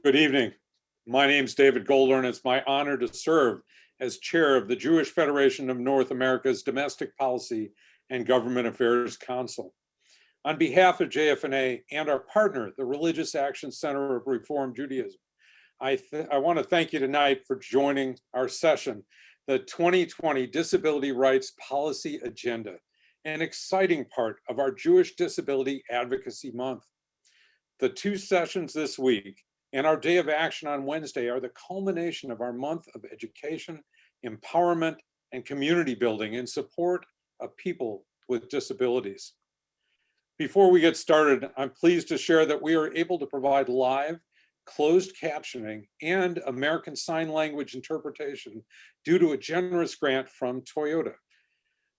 Good evening. My name is David Golder, and it's my honor to serve as chair of the Jewish Federation of North America's Domestic Policy and Government Affairs Council. On behalf of JFNA and our partner, the Religious Action Center of Reform Judaism, I want to thank you tonight for joining our session, the 2020 Disability Rights Policy Agenda, an exciting part of our Jewish Disability Advocacy Month. The two sessions this week and our day of action on Wednesday are the culmination of our month of education, empowerment, and community building in support of people with disabilities. Before we get started, I'm pleased to share that we are able to provide live, closed captioning, and American Sign Language interpretation due to a generous grant from Toyota.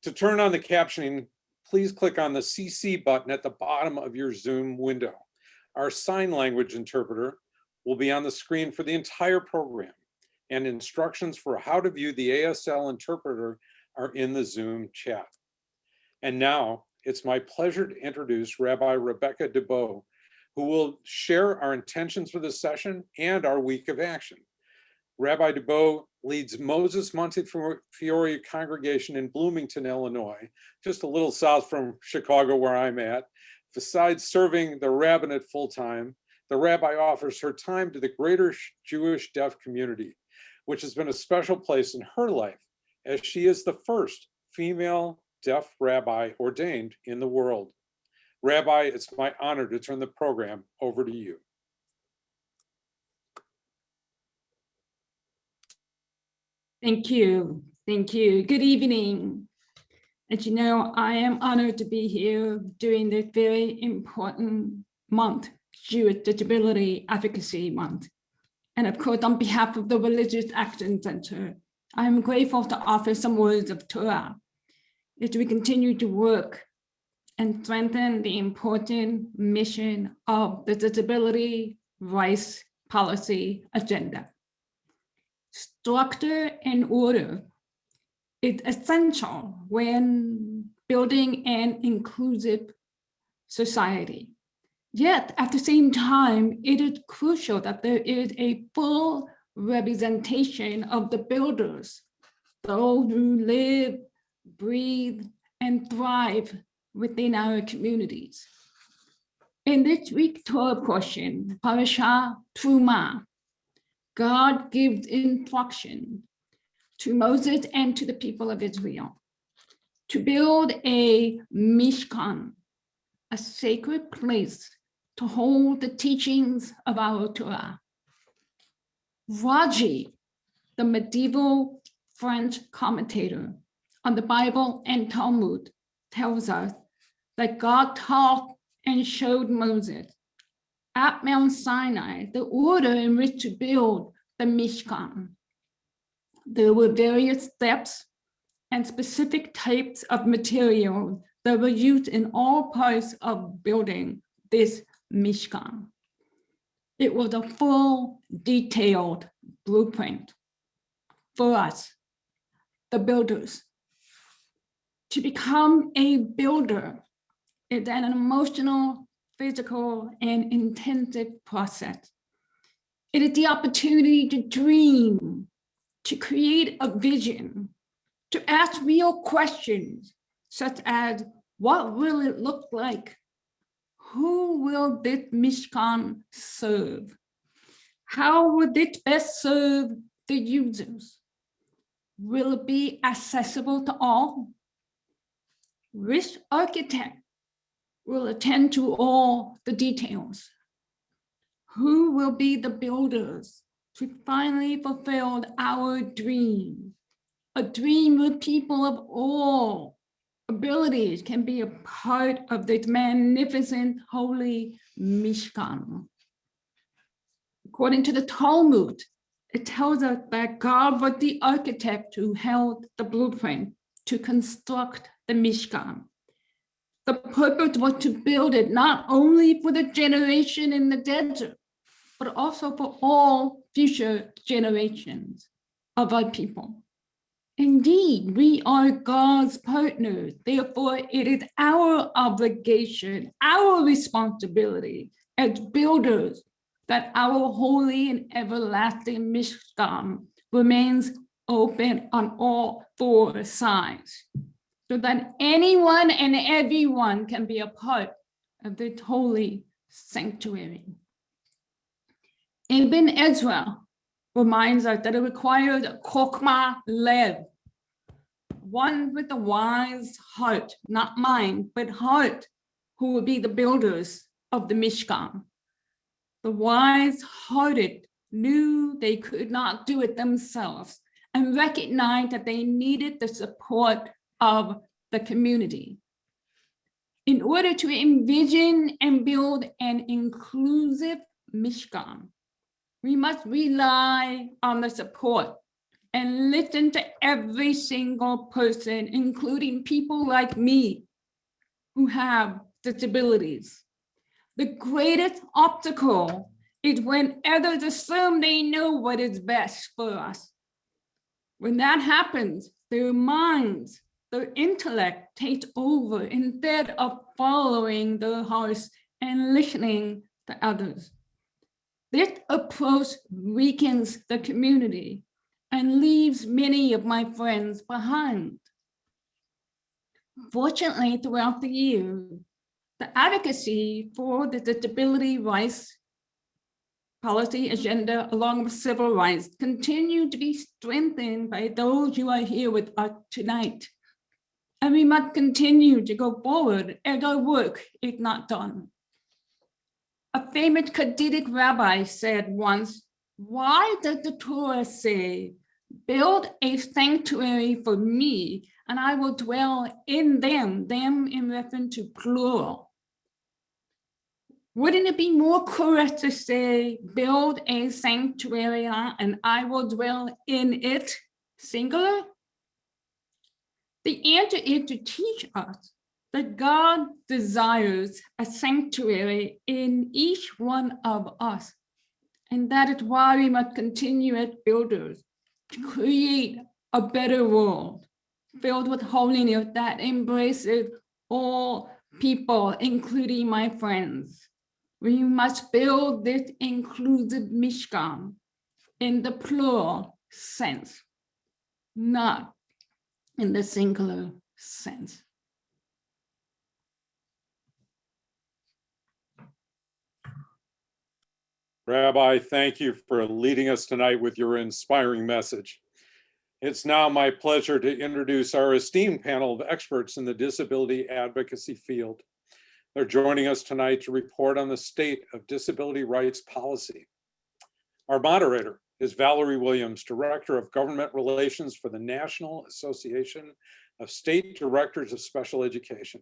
To turn on the captioning, please click on the CC button at the bottom of your Zoom window. Our sign language interpreter will be on the screen for the entire program, and instructions for how to view the ASL interpreter are in the Zoom chat. And now it's my pleasure to introduce Rabbi Rebecca DeBow, who will share our intentions for this session and our week of action. Rabbi DeBow leads Moses Montefiore Congregation in Bloomington, Illinois, just a little south from Chicago where I'm at. Besides serving the rabbinate full-time, the rabbi offers her time to the greater Jewish deaf community, which has been a special place in her life, as she is the first female deaf rabbi ordained in the world. Rabbi, it's my honor to turn the program over to you. Thank you. Thank you. Good evening. As you know, I am honored to be here during this very important month, Jewish Disability Advocacy Month. And of course, on behalf of the Religious Action Center, I am grateful to offer some words of Torah as we continue to work and strengthen the important mission of the Disability Rights Policy Agenda. Structure and order is essential when building an inclusive society. Yet, at the same time, it is crucial that there is a full representation of the builders, those who live, breathe, and thrive within our communities. In this week's Torah portion, Parashat Truma, God gives instruction to Moses and to the people of Israel to build a Mishkan, a sacred place to hold the teachings of our Torah. Raji, the medieval French commentator on the Bible and Talmud, tells us that God taught and showed Moses at Mount Sinai the order in which to build the Mishkan. There were various steps and specific types of materials that were used in all parts of building this Mishkan. It was a full, detailed blueprint for us, the builders. To become a builder is an emotional, physical, and intensive process. It is the opportunity to dream, to create a vision, to ask real questions, such as, what will it look like? Who will this Mishkan serve? How will it best serve the users? Will it be accessible to all? Which architect will attend to all the details? Who will be the builders to finally fulfill our dream? A dream where people of all abilities can be a part of this magnificent holy Mishkan. According to the Talmud, it tells us that God was the architect who held the blueprint to construct the Mishkan. The purpose was to build it not only for the generation in the desert, but also for all future generations of our people. Indeed, we are God's partners. Therefore, it is our obligation, our responsibility as builders that our holy and everlasting Mishkan remains open on all four sides, so that anyone and everyone can be a part of the holy sanctuary. Ibn Ezra reminds us that it requires a Chokmah Lev, one with a wise heart, not mind, but heart, who will be the builders of the Mishkan. The wise-hearted knew they could not do it themselves and recognized that they needed the support of the community. In order to envision and build an inclusive Mishkan, we must rely on the support and listen to every single person, including people like me who have disabilities. The greatest obstacle is when others assume they know what is best for us. When that happens, their minds, their intellect takes over instead of following their hearts and listening to others. This approach weakens the community and leaves many of my friends behind. Fortunately, throughout the year, the advocacy for the disability rights policy agenda, along with civil rights, continue to be strengthened by those who are here with us tonight. And we must continue to go forward as our work is not done. A famous Hasidic rabbi said once, "Why does the Torah say, build a sanctuary for me, and I will dwell in them," them in reference to plural? Wouldn't it be more correct to say, build a sanctuary and I will dwell in it, singular? The answer is to teach us that God desires a sanctuary in each one of us. And that is why we must continue as builders to create a better world filled with holiness that embraces all people, including my friends. We must build this inclusive Mishkan in the plural sense, not in the singular sense. Rabbi, thank you for leading us tonight with your inspiring message. It's now my pleasure to introduce our esteemed panel of experts in the disability advocacy field. They're joining us tonight to report on the state of disability rights policy. Our moderator is Valerie Williams, Director of Government Relations for the National Association of State Directors of Special Education.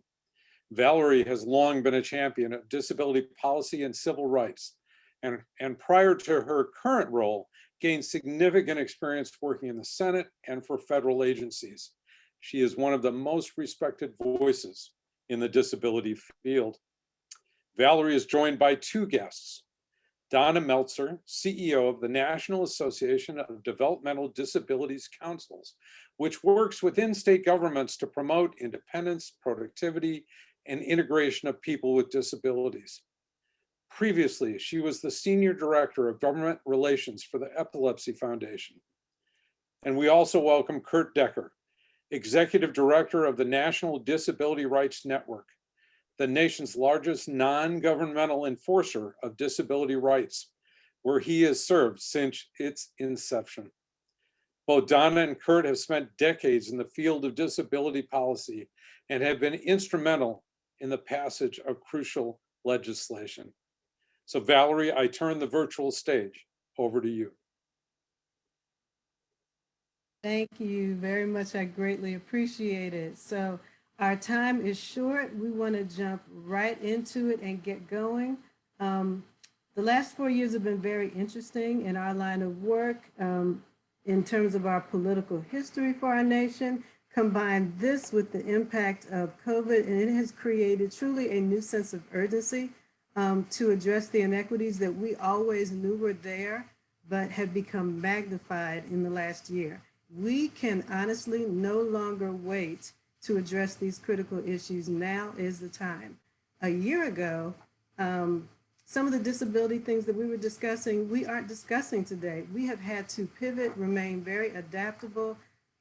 Valerie has long been a champion of disability policy and civil rights, and prior to her current role, gained significant experience working in the Senate and for federal agencies. She is one of the most respected voices in the disability field. Valerie is joined by two guests, Donna Meltzer, CEO of the National Association of Developmental Disabilities Councils, which works within state governments to promote independence, productivity, and integration of people with disabilities. Previously, she was the Senior Director of Government Relations for the Epilepsy Foundation. And we also welcome Kurt Decker, Executive Director of the National Disability Rights Network, the nation's largest non-governmental enforcer of disability rights, where he has served since its inception. Both Donna and Kurt have spent decades in the field of disability policy and have been instrumental in the passage of crucial legislation. So Valerie, I turn the virtual stage over to you. Thank you very much. I greatly appreciate it. So our time is short. We want to jump right into it and get going. The last 4 years have been very interesting in our line of work in terms of our political history for our nation. Combine this with the impact of COVID, and it has created truly a new sense of urgency to address the inequities that we always knew were there, but have become magnified in the last year. We can honestly no longer wait to address these critical issues. Now is the time. A year ago, some of the disability things that we were discussing, we aren't discussing today. We have had to pivot, remain very adaptable,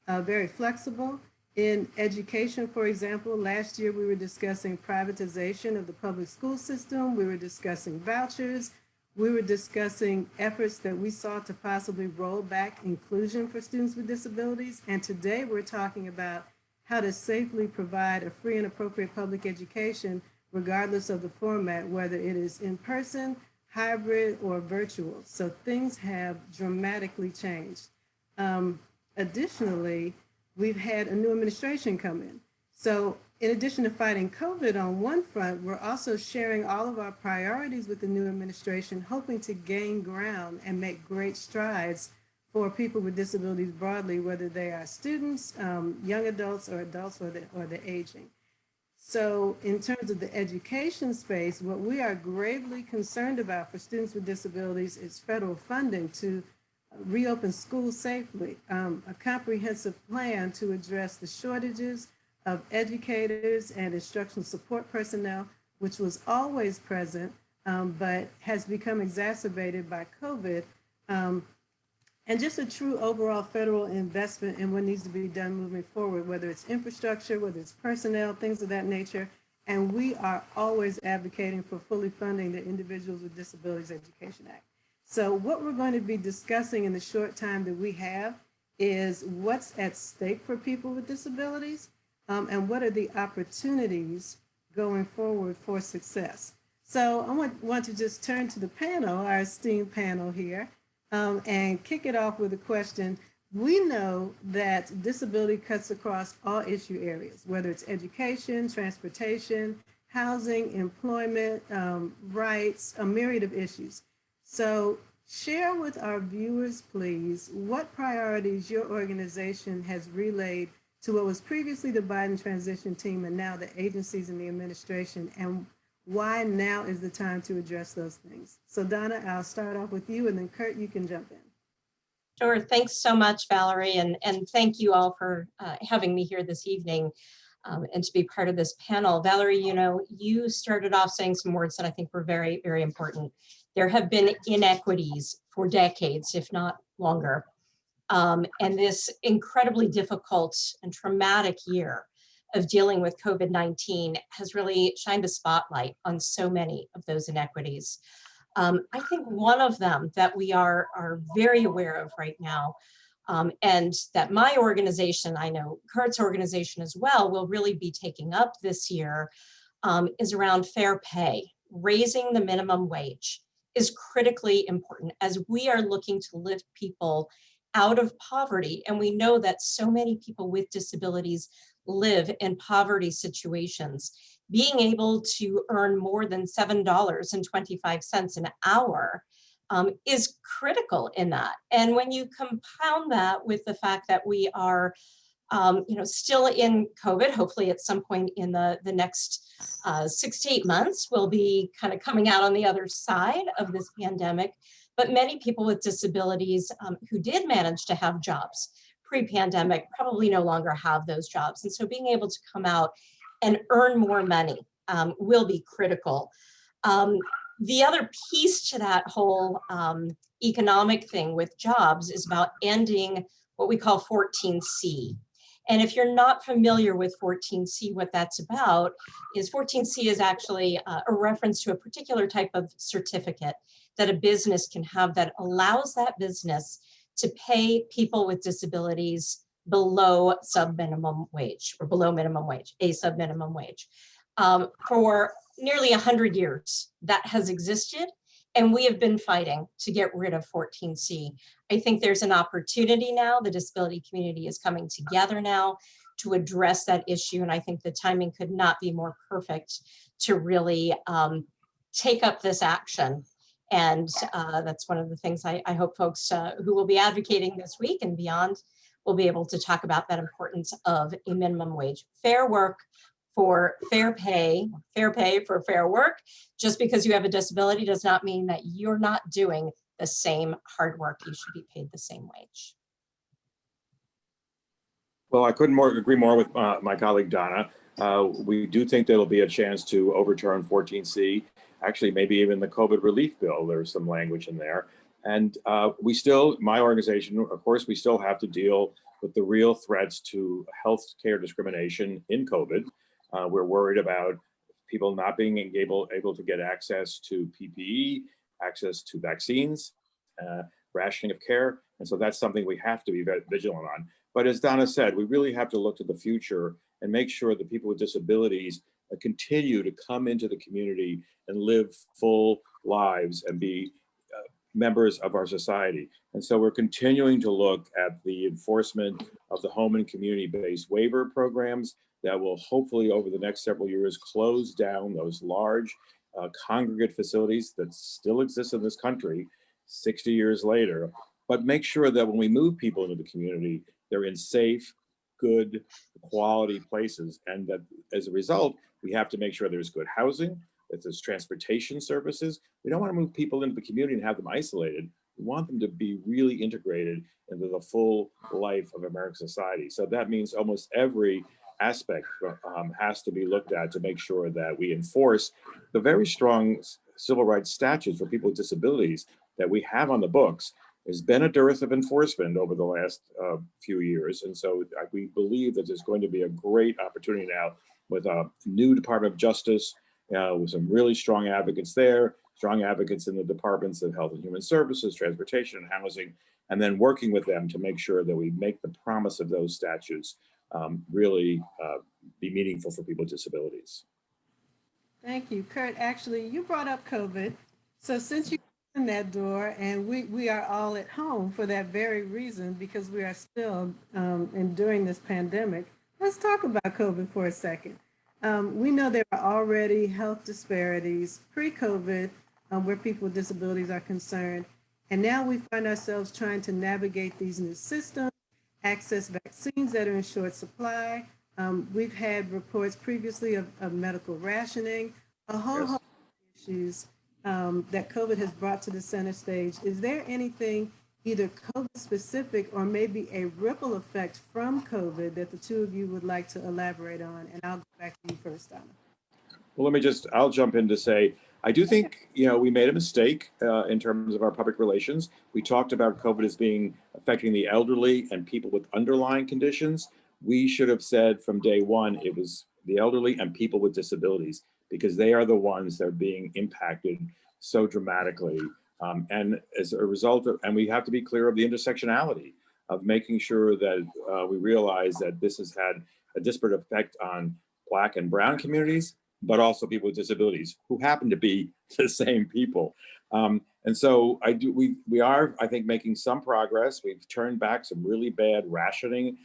very flexible. In education, for example, last year we were discussing privatization of the public school system. We were discussing vouchers. We were discussing efforts that we saw to possibly roll back inclusion for students with disabilities. And today we're talking about how to safely provide a free and appropriate public education, regardless of the format, whether it is in person, hybrid, or virtual. So things have dramatically changed. Additionally, we've had a new administration come in. So in addition to fighting COVID on one front, we're also sharing all of our priorities with the new administration, hoping to gain ground and make great strides for people with disabilities broadly, whether they are students, young adults, or the aging. So in terms of the education space, what we are gravely concerned about for students with disabilities is federal funding to reopen schools safely, a comprehensive plan to address the shortages of educators and instructional support personnel, which was always present, but has become exacerbated by COVID, and just a true overall federal investment in what needs to be done moving forward, whether it's infrastructure, whether it's personnel, things of that nature. And we are always advocating for fully funding the Individuals with Disabilities Education Act. So what we're going to be discussing in the short time that we have is what's at stake for people with disabilities, and what are the opportunities going forward for success. So I want to just turn to the panel, our esteemed panel here, and kick it off with a question. We know that disability cuts across all issue areas, whether it's education, transportation, housing, employment, rights, a myriad of issues. So share with our viewers, please, what priorities your organization has relayed to what was previously the Biden transition team and now the agencies in the administration, and why now is the time to address those things. So Donna, I'll start off with you, and then Kurt, you can jump in. Sure, thanks so much, Valerie, and thank you all for having me here this evening and to be part of this panel. Valerie, you know, you started off saying some words that I think were very, very important. There have been inequities for decades, if not longer. And this incredibly difficult and traumatic year of dealing with COVID-19 has really shined a spotlight on so many of those inequities. I think one of them that we are very aware of right now, and that my organization, I know Kurt's organization as well, will really be taking up this year, is around fair pay. Raising the minimum wage is critically important as we are looking to lift people out of poverty. And we know that so many people with disabilities live in poverty situations. Being able to earn more than $7.25 an hour is critical in that. And when you compound that with the fact that we are still in COVID, hopefully at some point in the next 6 to 8 months, we'll be kind of coming out on the other side of this pandemic. But many people with disabilities who did manage to have jobs pre-pandemic probably no longer have those jobs. And so being able to come out and earn more money will be critical. The other piece to that whole economic thing with jobs is about ending what we call 14C. And if you're not familiar with 14C, what that's about is 14C is actually a reference to a particular type of certificate that a business can have that allows that business to pay people with disabilities below sub-minimum wage or below minimum wage, a sub-minimum wage. For nearly 100 years that has existed, and we have been fighting to get rid of 14C. I think there's an opportunity now. The disability community is coming together now to address that issue, and I think the timing could not be more perfect to really take up this action. And that's one of the things I hope folks who will be advocating this week and beyond will be able to talk about, that importance of a minimum wage. Fair work for fair pay for fair work. Just because you have a disability does not mean that you're not doing the same hard work. You should be paid the same wage. Well, I couldn't agree more with my colleague Donna. We do think there'll be a chance to overturn 14C. actually maybe even the COVID relief bill, there's some language in there. And we still, my organization, of course, we still have to deal with the real threats to health care discrimination in COVID. We're worried about people not being able to get access to PPE, access to vaccines, rationing of care. And so that's something we have to be very vigilant on. But as Donna said, we really have to look to the future and make sure that people with disabilities continue to come into the community and live full lives and be members of our society. And so we're continuing to look at the enforcement of the home and community-based waiver programs that will hopefully over the next several years close down those large congregate facilities that still exist in this country 60 years later, but make sure that when we move people into the community, they're in safe, good, quality places. And that as a result, we have to make sure there's good housing, that there's transportation services. We don't want to move people into the community and have them isolated. We want them to be really integrated into the full life of American society. So that means almost every aspect has to be looked at to make sure that we enforce the very strong civil rights statutes for people with disabilities that we have on the books. There's been a dearth of enforcement over the last few years. And so we believe that there's going to be a great opportunity now with a new Department of Justice, with some really strong advocates there, strong advocates in the Departments of Health and Human Services, Transportation and Housing, and then working with them to make sure that we make the promise of those statutes really be meaningful for people with disabilities. Thank you. Kurt, actually, you brought up COVID. So since you opened that door, and we are all at home for that very reason, because we are still enduring this pandemic, let's talk about COVID for a second. We know there are already health disparities pre-COVID where people with disabilities are concerned. And now we find ourselves trying to navigate these new systems, access vaccines that are in short supply. We've had reports previously of medical rationing, a whole host of issues that COVID has brought to the center stage. Is there anything either COVID specific or maybe a ripple effect from COVID that the two of you would like to elaborate on? And I'll go back to you first, Donna. Well, I'll jump in to say, I do think, we made a mistake in terms of our public relations. We talked about COVID as affecting the elderly and people with underlying conditions. We should have said from day one, it was the elderly and people with disabilities, because they are the ones that are being impacted so dramatically. And as a result and we have to be clear of the intersectionality of making sure that we realize that this has had a disparate effect on Black and Brown communities, but also people with disabilities who happen to be the same people. And so we are, I think, making some progress. We've turned back some really bad rationing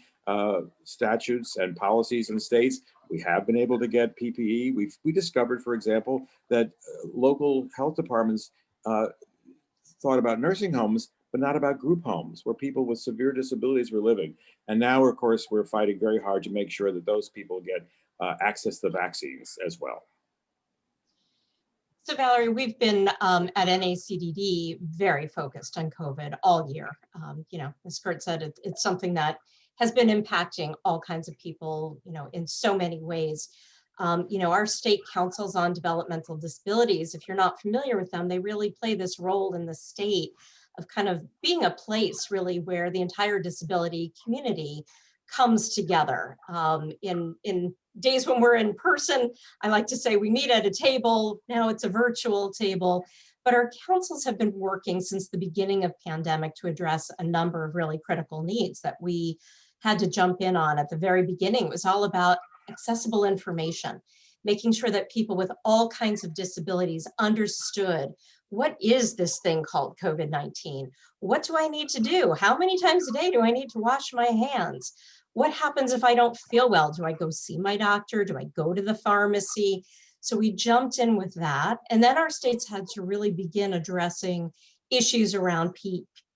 statutes and policies in states. We have been able to get PPE. We discovered, for example, that local health departments thought about nursing homes, but not about group homes where people with severe disabilities were living. And now, of course, we're fighting very hard to make sure that those people get access to vaccines as well. So Valerie, we've been at NACDD very focused on COVID all year. As Kurt said, it's something that has been impacting all kinds of people, in so many ways. Our state councils on developmental disabilities, if you're not familiar with them, they really play this role in the state of kind of being a place really where the entire disability community comes together. In days when we're in person, I like to say we meet at a table. Now it's a virtual table, but our councils have been working since the beginning of pandemic to address a number of really critical needs that we had to jump in on at the very beginning. It was all about accessible information, making sure that people with all kinds of disabilities understood, what is this thing called COVID-19? What do I need to do? How many times a day do I need to wash my hands? What happens if I don't feel well? Do I go see my doctor? Do I go to the pharmacy? So we jumped in with that. And then our states had to really begin addressing issues around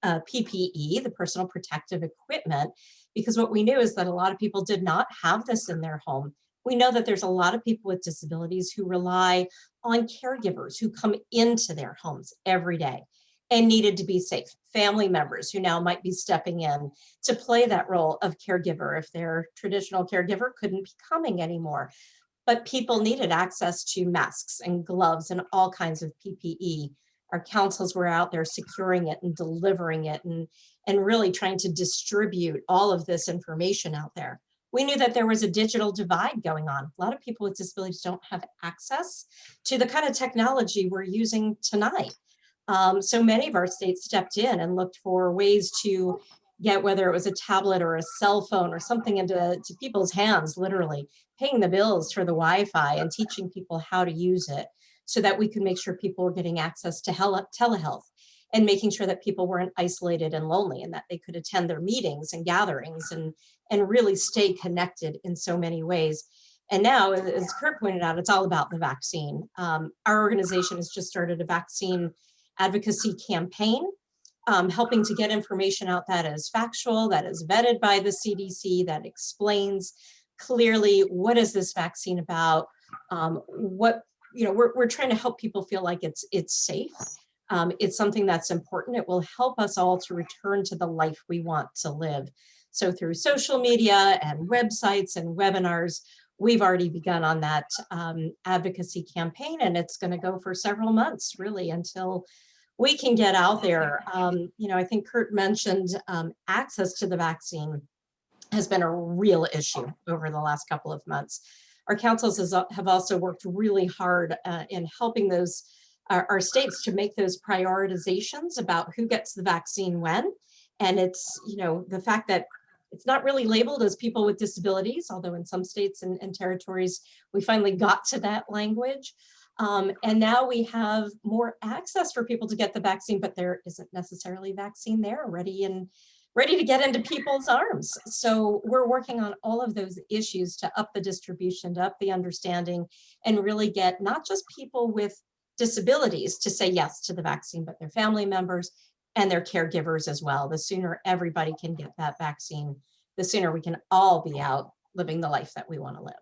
PPE, the personal protective equipment, because what we knew is that a lot of people did not have this in their home. We know that there's a lot of people with disabilities who rely on caregivers who come into their homes every day and needed to be safe. Family members who now might be stepping in to play that role of caregiver if their traditional caregiver couldn't be coming anymore. but people needed access to masks and gloves and all kinds of PPE. Our councils were out there securing it and delivering it and really trying to distribute all of this information out there. We knew that there was a digital divide going on. A lot of people with disabilities don't have access to the kind of technology we're using tonight. So many of our states stepped in and looked for ways to get, whether it was a tablet or a cell phone or something into people's hands, literally paying the bills for the Wi-Fi and teaching people how to use it so that we could make sure people were getting access to telehealth and making sure that people weren't isolated and lonely and that they could attend their meetings and gatherings and really stay connected in so many ways. And now, as Kurt pointed out, it's all about the vaccine. Our organization has just started a vaccine advocacy campaign, helping to get information out that is factual, that is vetted by the CDC, that explains clearly what is this vaccine about, we're trying to help people feel like it's safe. It's something that's important. It will help us all to return to the life we want to live. So through social media and websites and webinars, we've already begun on that advocacy campaign, and it's going to go for several months, really, until we can get out there. I think Kurt mentioned access to the vaccine has been a real issue over the last couple of months. Our councils have also worked really hard in helping our states to make those prioritizations about who gets the vaccine when. And it's, the fact that it's not really labeled as people with disabilities, although in some states and territories, we finally got to that language. And now we have more access for people to get the vaccine, but there isn't necessarily vaccine there ready to get into people's arms. So we're working on all of those issues to up the distribution, to up the understanding, and really get not just people with disabilities to say yes to the vaccine, but their family members and their caregivers as well. The sooner everybody can get that vaccine, the sooner we can all be out living the life that we want to live.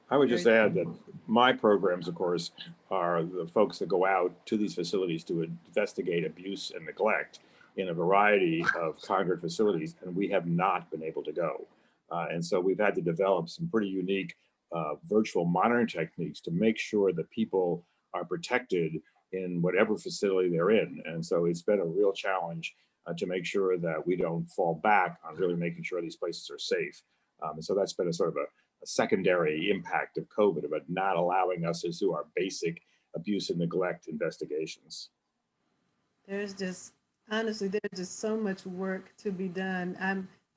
I would just add that my programs, of course, are the folks that go out to these facilities to investigate abuse and neglect in a variety of congregate facilities, and we have not been able to go. And so we've had to develop some pretty unique virtual monitoring techniques to make sure that people are protected in whatever facility they're in. And so it's been a real challenge to make sure that we don't fall back on really making sure these places are safe. And so that's been a sort of a secondary impact of COVID, about not allowing us to do our basic abuse and neglect investigations. Honestly, there's just so much work to be done.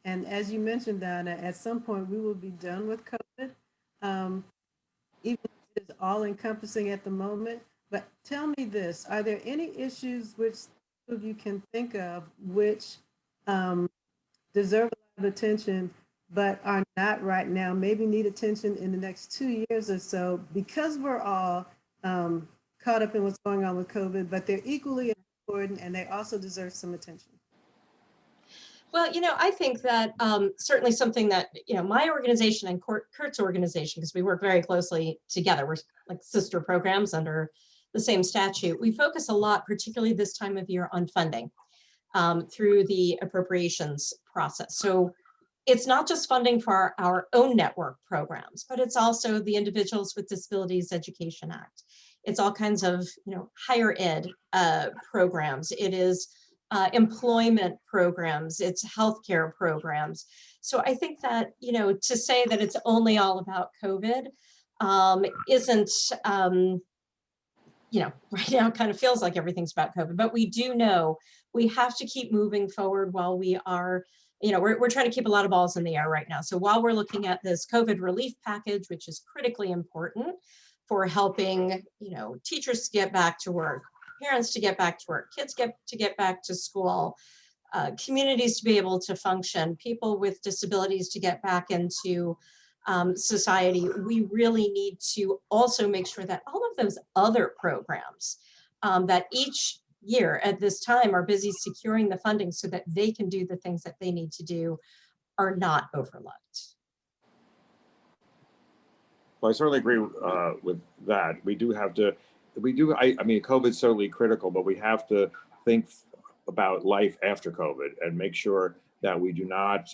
And as you mentioned, Donna, at some point we will be done with COVID, even if it's all encompassing at the moment. But tell me this, are there any issues which some of you can think of which deserve a lot of attention, but are not right now, maybe need attention in the next 2 years or so, because we're all caught up in what's going on with COVID, but they're equally important and they also deserve some attention? Well, I think that certainly something that, my organization and Kurt's organization, because we work very closely together, we're like sister programs under the same statute. We focus a lot, particularly this time of year, on funding through the appropriations process. So it's not just funding for our own network programs, but it's also the Individuals with Disabilities Education Act. It's all kinds of, higher ed programs. It is employment programs, it's healthcare programs. So I think that, to say that it's only all about COVID isn't, right now it kind of feels like everything's about COVID, but we do know we have to keep moving forward while we are, we're trying to keep a lot of balls in the air right now. So while we're looking at this COVID relief package, which is critically important for helping, teachers to get back to work, parents to get back to work, kids to get back to school, communities to be able to function, people with disabilities to get back into society, we really need to also make sure that all of those other programs that each year at this time are busy securing the funding so that they can do the things that they need to do are not overlooked. Well, I certainly agree with that. I mean, COVID's certainly critical, but we have to think about life after COVID and make sure that we do not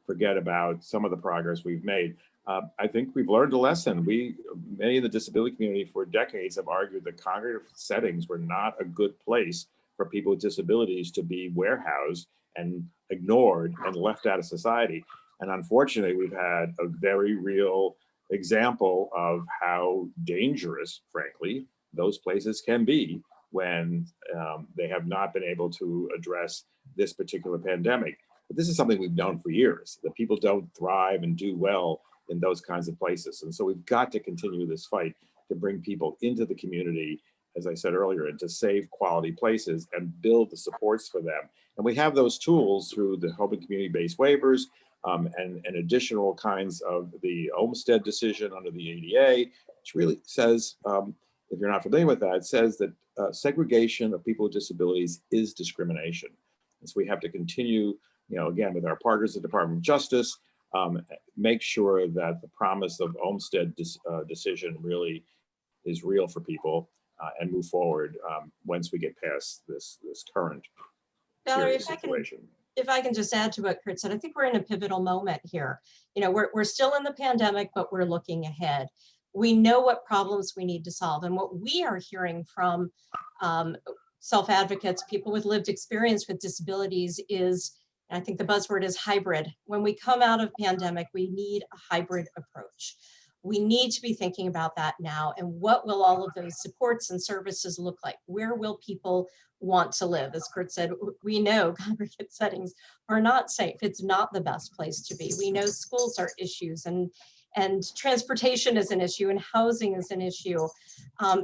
forget about some of the progress we've made. I think we've learned a lesson. Many in the disability community for decades have argued that congregative settings were not a good place for people with disabilities to be warehoused and ignored and left out of society. And unfortunately, we've had a very real example of how dangerous, frankly, those places can be when they have not been able to address this particular pandemic. But this is something we've known for years, that people don't thrive and do well in those kinds of places. And so we've got to continue this fight to bring people into the community, as I said earlier, and to save quality places and build the supports for them. And we have those tools through the home and community-based waivers and additional kinds of the Olmstead decision under the ADA, which really says, if you're not familiar with that, it says that segregation of people with disabilities is discrimination. And so we have to continue, again, with our partners at the Department of Justice, make sure that the promise of Olmstead decision really is real for people and move forward once we get past this current Valerie, serious situation. If I can just add to what Kurt said, I think we're in a pivotal moment here. We're still in the pandemic, but we're looking ahead. We know what problems we need to solve. And what we are hearing from self-advocates, people with lived experience with disabilities is, I think the buzzword is hybrid. When we come out of pandemic, we need a hybrid approach. We need to be thinking about that now. And what will all of those supports and services look like? Where will people want to live? As Kurt said, we know congregate settings are not safe. It's not the best place to be. We know schools are issues and transportation is an issue and housing is an issue.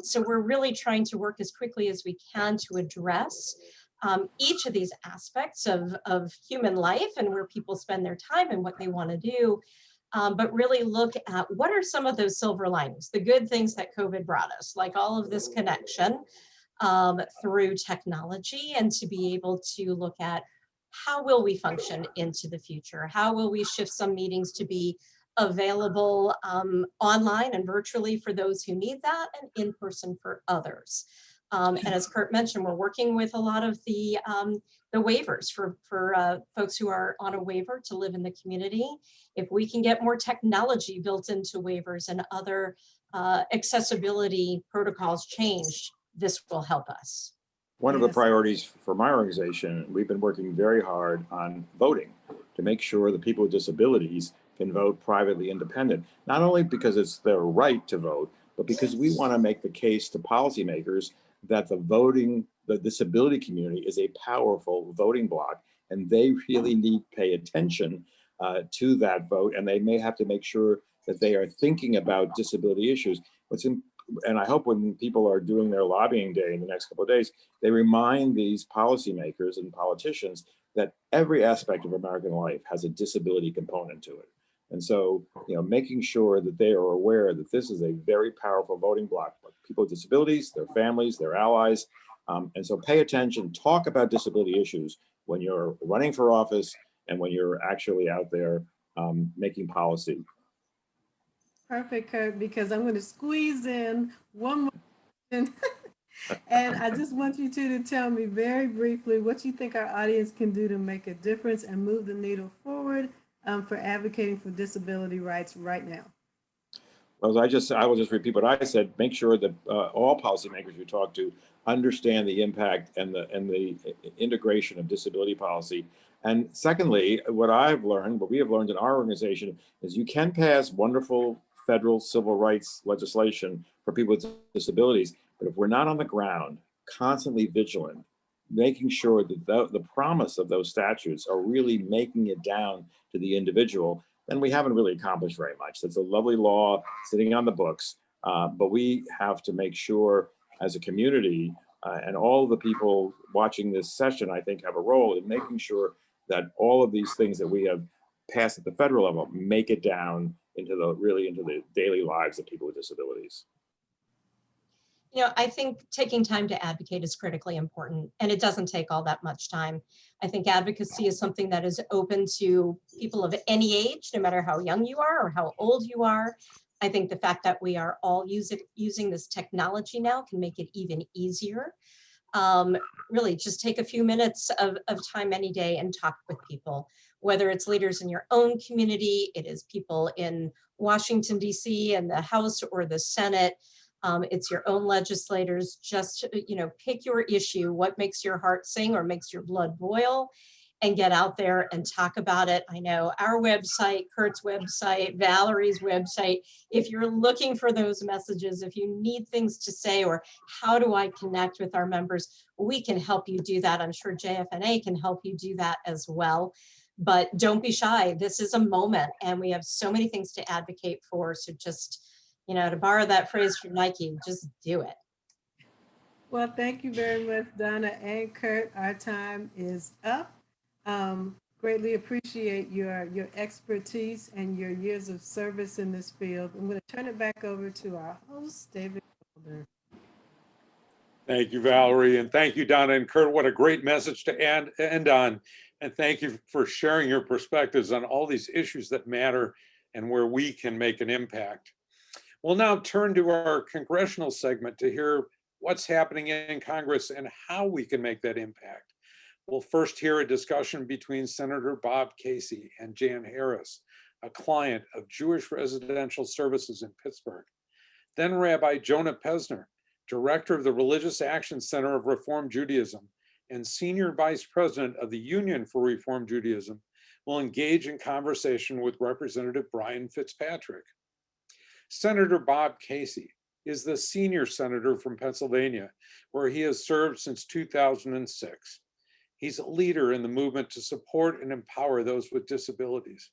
So we're really trying to work as quickly as we can to address each of these aspects of human life and where people spend their time and what they want to do. But really look at what are some of those silver linings, the good things that COVID brought us, like all of this connection through technology, and to be able to look at how will we function into the future? How will we shift some meetings to be available online and virtually for those who need that, and in person for others? And as Kurt mentioned, we're working with a lot of the waivers for folks who are on a waiver to live in the community. If we can get more technology built into waivers and other accessibility protocols changed, this will help us. One of the priorities for my organization, we've been working very hard on voting to make sure that people with disabilities can vote privately independent, not only because it's their right to vote, but because we want to make the case to policymakers that the disability community is a powerful voting bloc, and they really need to pay attention to that vote, and they may have to make sure that they are thinking about disability issues. And I hope when people are doing their lobbying day in the next couple of days, they remind these policymakers and politicians that every aspect of American life has a disability component to it. And so, making sure that they are aware that this is a very powerful voting bloc for people with disabilities, their families, their allies. And so pay attention, talk about disability issues when you're running for office and when you're actually out there making policy. Perfect, Kurt, because I'm going to squeeze in one more question. And I just want you two to tell me very briefly what you think our audience can do to make a difference and move the needle forward for advocating for disability rights right now. Well, I will just repeat what I said. Make sure that all policymakers you talk to understand the impact and the integration of disability policy. And secondly, what we have learned in our organization is you can pass wonderful federal civil rights legislation for people with disabilities, but if we're not on the ground, constantly vigilant, making sure that the promise of those statutes are really making it down to the individual, then we haven't really accomplished very much. That's a lovely law sitting on the books, but we have to make sure as a community, and all the people watching this session, I think, have a role in making sure that all of these things that we have passed at the federal level make it down into the daily lives of people with disabilities. I think taking time to advocate is critically important, and it doesn't take all that much time. I think advocacy is something that is open to people of any age, no matter how young you are or how old you are. I think the fact that we are all using this technology now can make it even easier. Really just take a few minutes of time any day and talk with people. whether it's leaders in your own community, it is people in Washington, D.C. and the House or the Senate. It's your own legislators. Just, pick your issue, what makes your heart sing or makes your blood boil, and get out there and talk about it. I know our website, Kurt's website, Valerie's website, if you're looking for those messages, if you need things to say, or how do I connect with our members, we can help you do that. I'm sure JFNA can help you do that as well. But don't be shy. This is a moment, and we have so many things to advocate for. So just, to borrow that phrase from Nike, just do it. Well, thank you very much, Donna and Kurt. Our time is up. Greatly appreciate your expertise and your years of service in this field. I'm going to turn it back over to our host, David Golder. Thank you, Valerie, and thank you, Donna and Kurt. What a great message to end on. And thank you for sharing your perspectives on all these issues that matter and where we can make an impact. We'll now turn to our congressional segment to hear what's happening in Congress and how we can make that impact. We'll first hear a discussion between Senator Bob Casey and Jan Harris, a client of Jewish Residential Services in Pittsburgh. Then Rabbi Jonah Pesner, Director of the Religious Action Center of Reform Judaism and Senior Vice President of the Union for Reform Judaism, will engage in conversation with Representative Brian Fitzpatrick. Senator Bob Casey is the senior senator from Pennsylvania, where he has served since 2006. He's a leader in the movement to support and empower those with disabilities,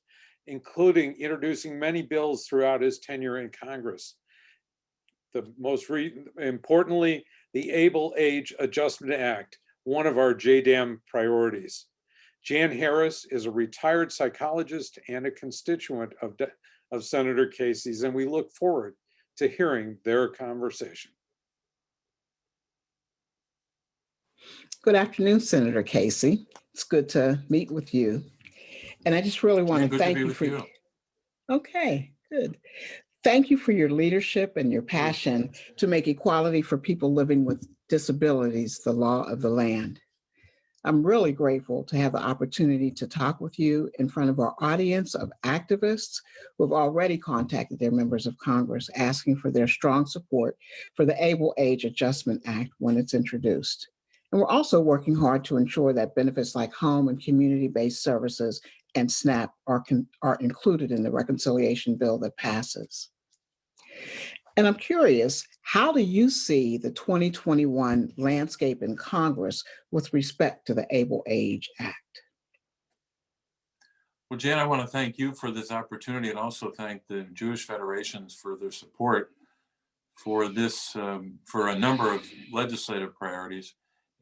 including introducing many bills throughout his tenure in Congress. Importantly, the Able Age Adjustment Act, one of our JDAM priorities. Jan Harris is a retired psychologist and a constituent of Senator Casey's, and we look forward to hearing their conversation. Good afternoon, Senator Casey. It's good to meet with you. And I just really want to thank you for Okay, good. Thank you for your leadership and your passion to make equality for people living with disabilities the law of the land. I'm really grateful to have the opportunity to talk with you in front of our audience of activists who have already contacted their members of Congress asking for their strong support for the Able Age Adjustment Act when it's introduced. And we're also working hard to ensure that benefits like home and community-based services and SNAP are included in the reconciliation bill that passes. And I'm curious, how do you see the 2021 landscape in Congress with respect to the Able Age Act? Well, Jan, I want to thank you for this opportunity and also thank the Jewish Federations for their support for this, for a number of legislative priorities.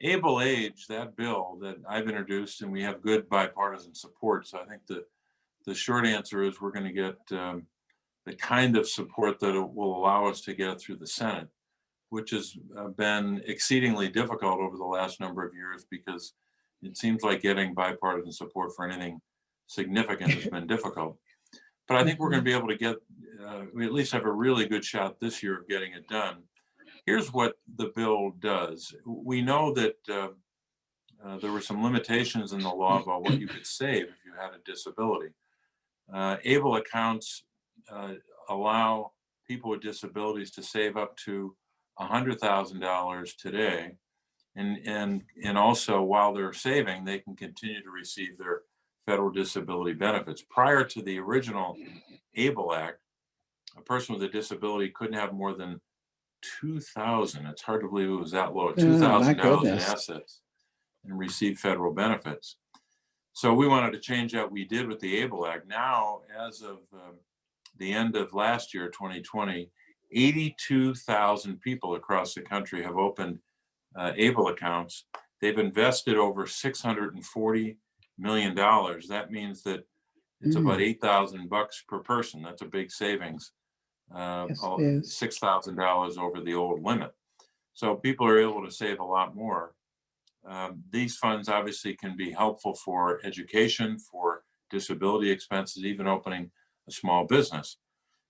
Able Age, that bill that I've introduced, and we have good bipartisan support. So I think the short answer is we're going to get the kind of support that it will allow us to get through the Senate, which has been exceedingly difficult over the last number of years because it seems like getting bipartisan support for anything significant has been difficult. But I think we're going to be able to get, we at least have a really good shot this year of getting it done. Here's what the bill does. We know that there were some limitations in the law about what you could save if you had a disability. Able accounts allow people with disabilities to save up to $100,000 today. And also while they're saving, they can continue to receive their federal disability benefits. Prior to the original Able Act, a person with a disability couldn't have more than $2,000. It's hard to believe it was that low, $2,000 in assets and receive federal benefits. So we wanted to change that. We did with the Able Act. Now, as of the end of last year, 2020, 82,000 people across the country have opened Able accounts. They've invested over $640 million. That means that it's about $8,000 per person. That's a big savings. Yes, $6,000 over the old limit. So people are able to save a lot more. These funds obviously can be helpful for education, for disability expenses, even opening a small business.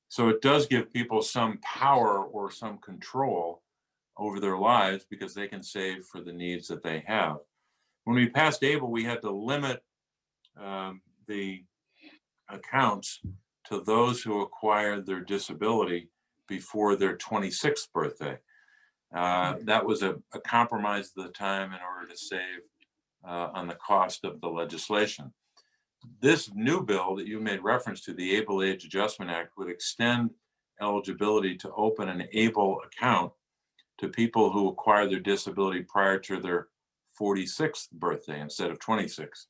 So it does give people some power or some control over their lives because they can save for the needs that they have. When we passed Able, we had to limit the accounts to those who acquired their disability before their 26th birthday. That was a compromise at the time in order to save on the cost of the legislation. This new bill that you made reference to, the Able Age Adjustment Act, would extend eligibility to open an ABLE account to people who acquire their disability prior to their 46th birthday instead of 26.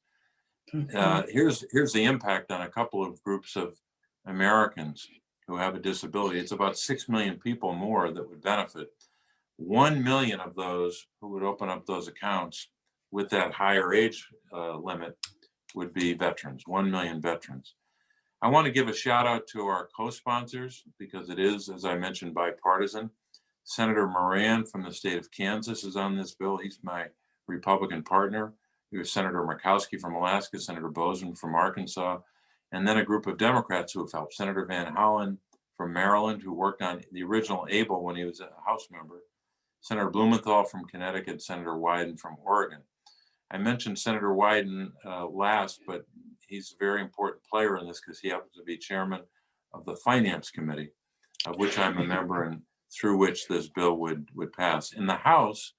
Here's the impact on a couple of groups of Americans who have a disability. It's about 6 million people more that would benefit. 1 million of those who would open up those accounts with that higher age limit would be veterans, 1 million veterans. I want to give a shout out to our co-sponsors because it is, as I mentioned, bipartisan. Senator Moran from the state of Kansas is on this bill. He's my Republican partner. We have Senator Murkowski from Alaska, Senator Bozeman from Arkansas, and then a group of Democrats who have helped. Senator Van Hollen from Maryland, who worked on the original ABLE when he was a House member. Senator Blumenthal from Connecticut, Senator Wyden from Oregon. I mentioned Senator Wyden last, but he's a very important player in this because he happens to be chairman of the Finance Committee, of which I'm a member and through which this bill would pass. In the House,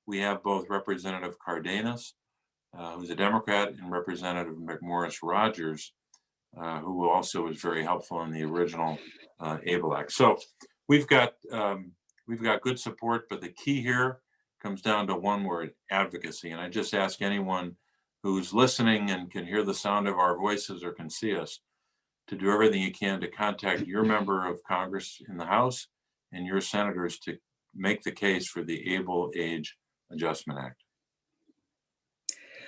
we have both Representative Cardenas, who's a Democrat, and Representative McMorris Rogers, who also was very helpful in the original ABLE Act. So we've got good support, but the key here comes down to one word: advocacy. And I just ask anyone who's listening and can hear the sound of our voices or can see us to do everything you can to contact your member of Congress in the House and your senators to make the case for the Able Age Adjustment Act.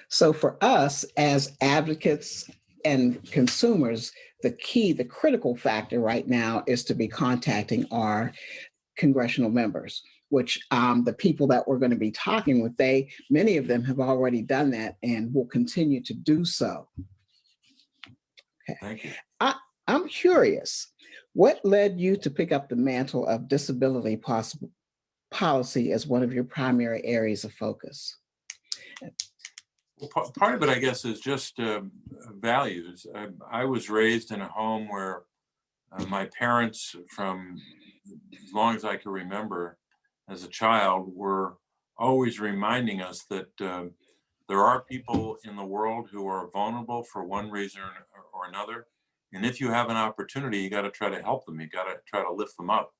So for us as advocates and consumers, the critical factor right now is to be contacting our congressional members, which the people that we're going to be talking with, many of them have already done that and will continue to do so. Okay. Thank you. I'm curious, what led you to pick up the mantle of disability policy as one of your primary areas of focus? Well, part of it, I guess, is just values. I was raised in a home where my parents, from as long as I can remember as a child, were always reminding us that there are people in the world who are vulnerable for one reason or another. And if you have an opportunity, you got to try to help them. You got to try to lift them up.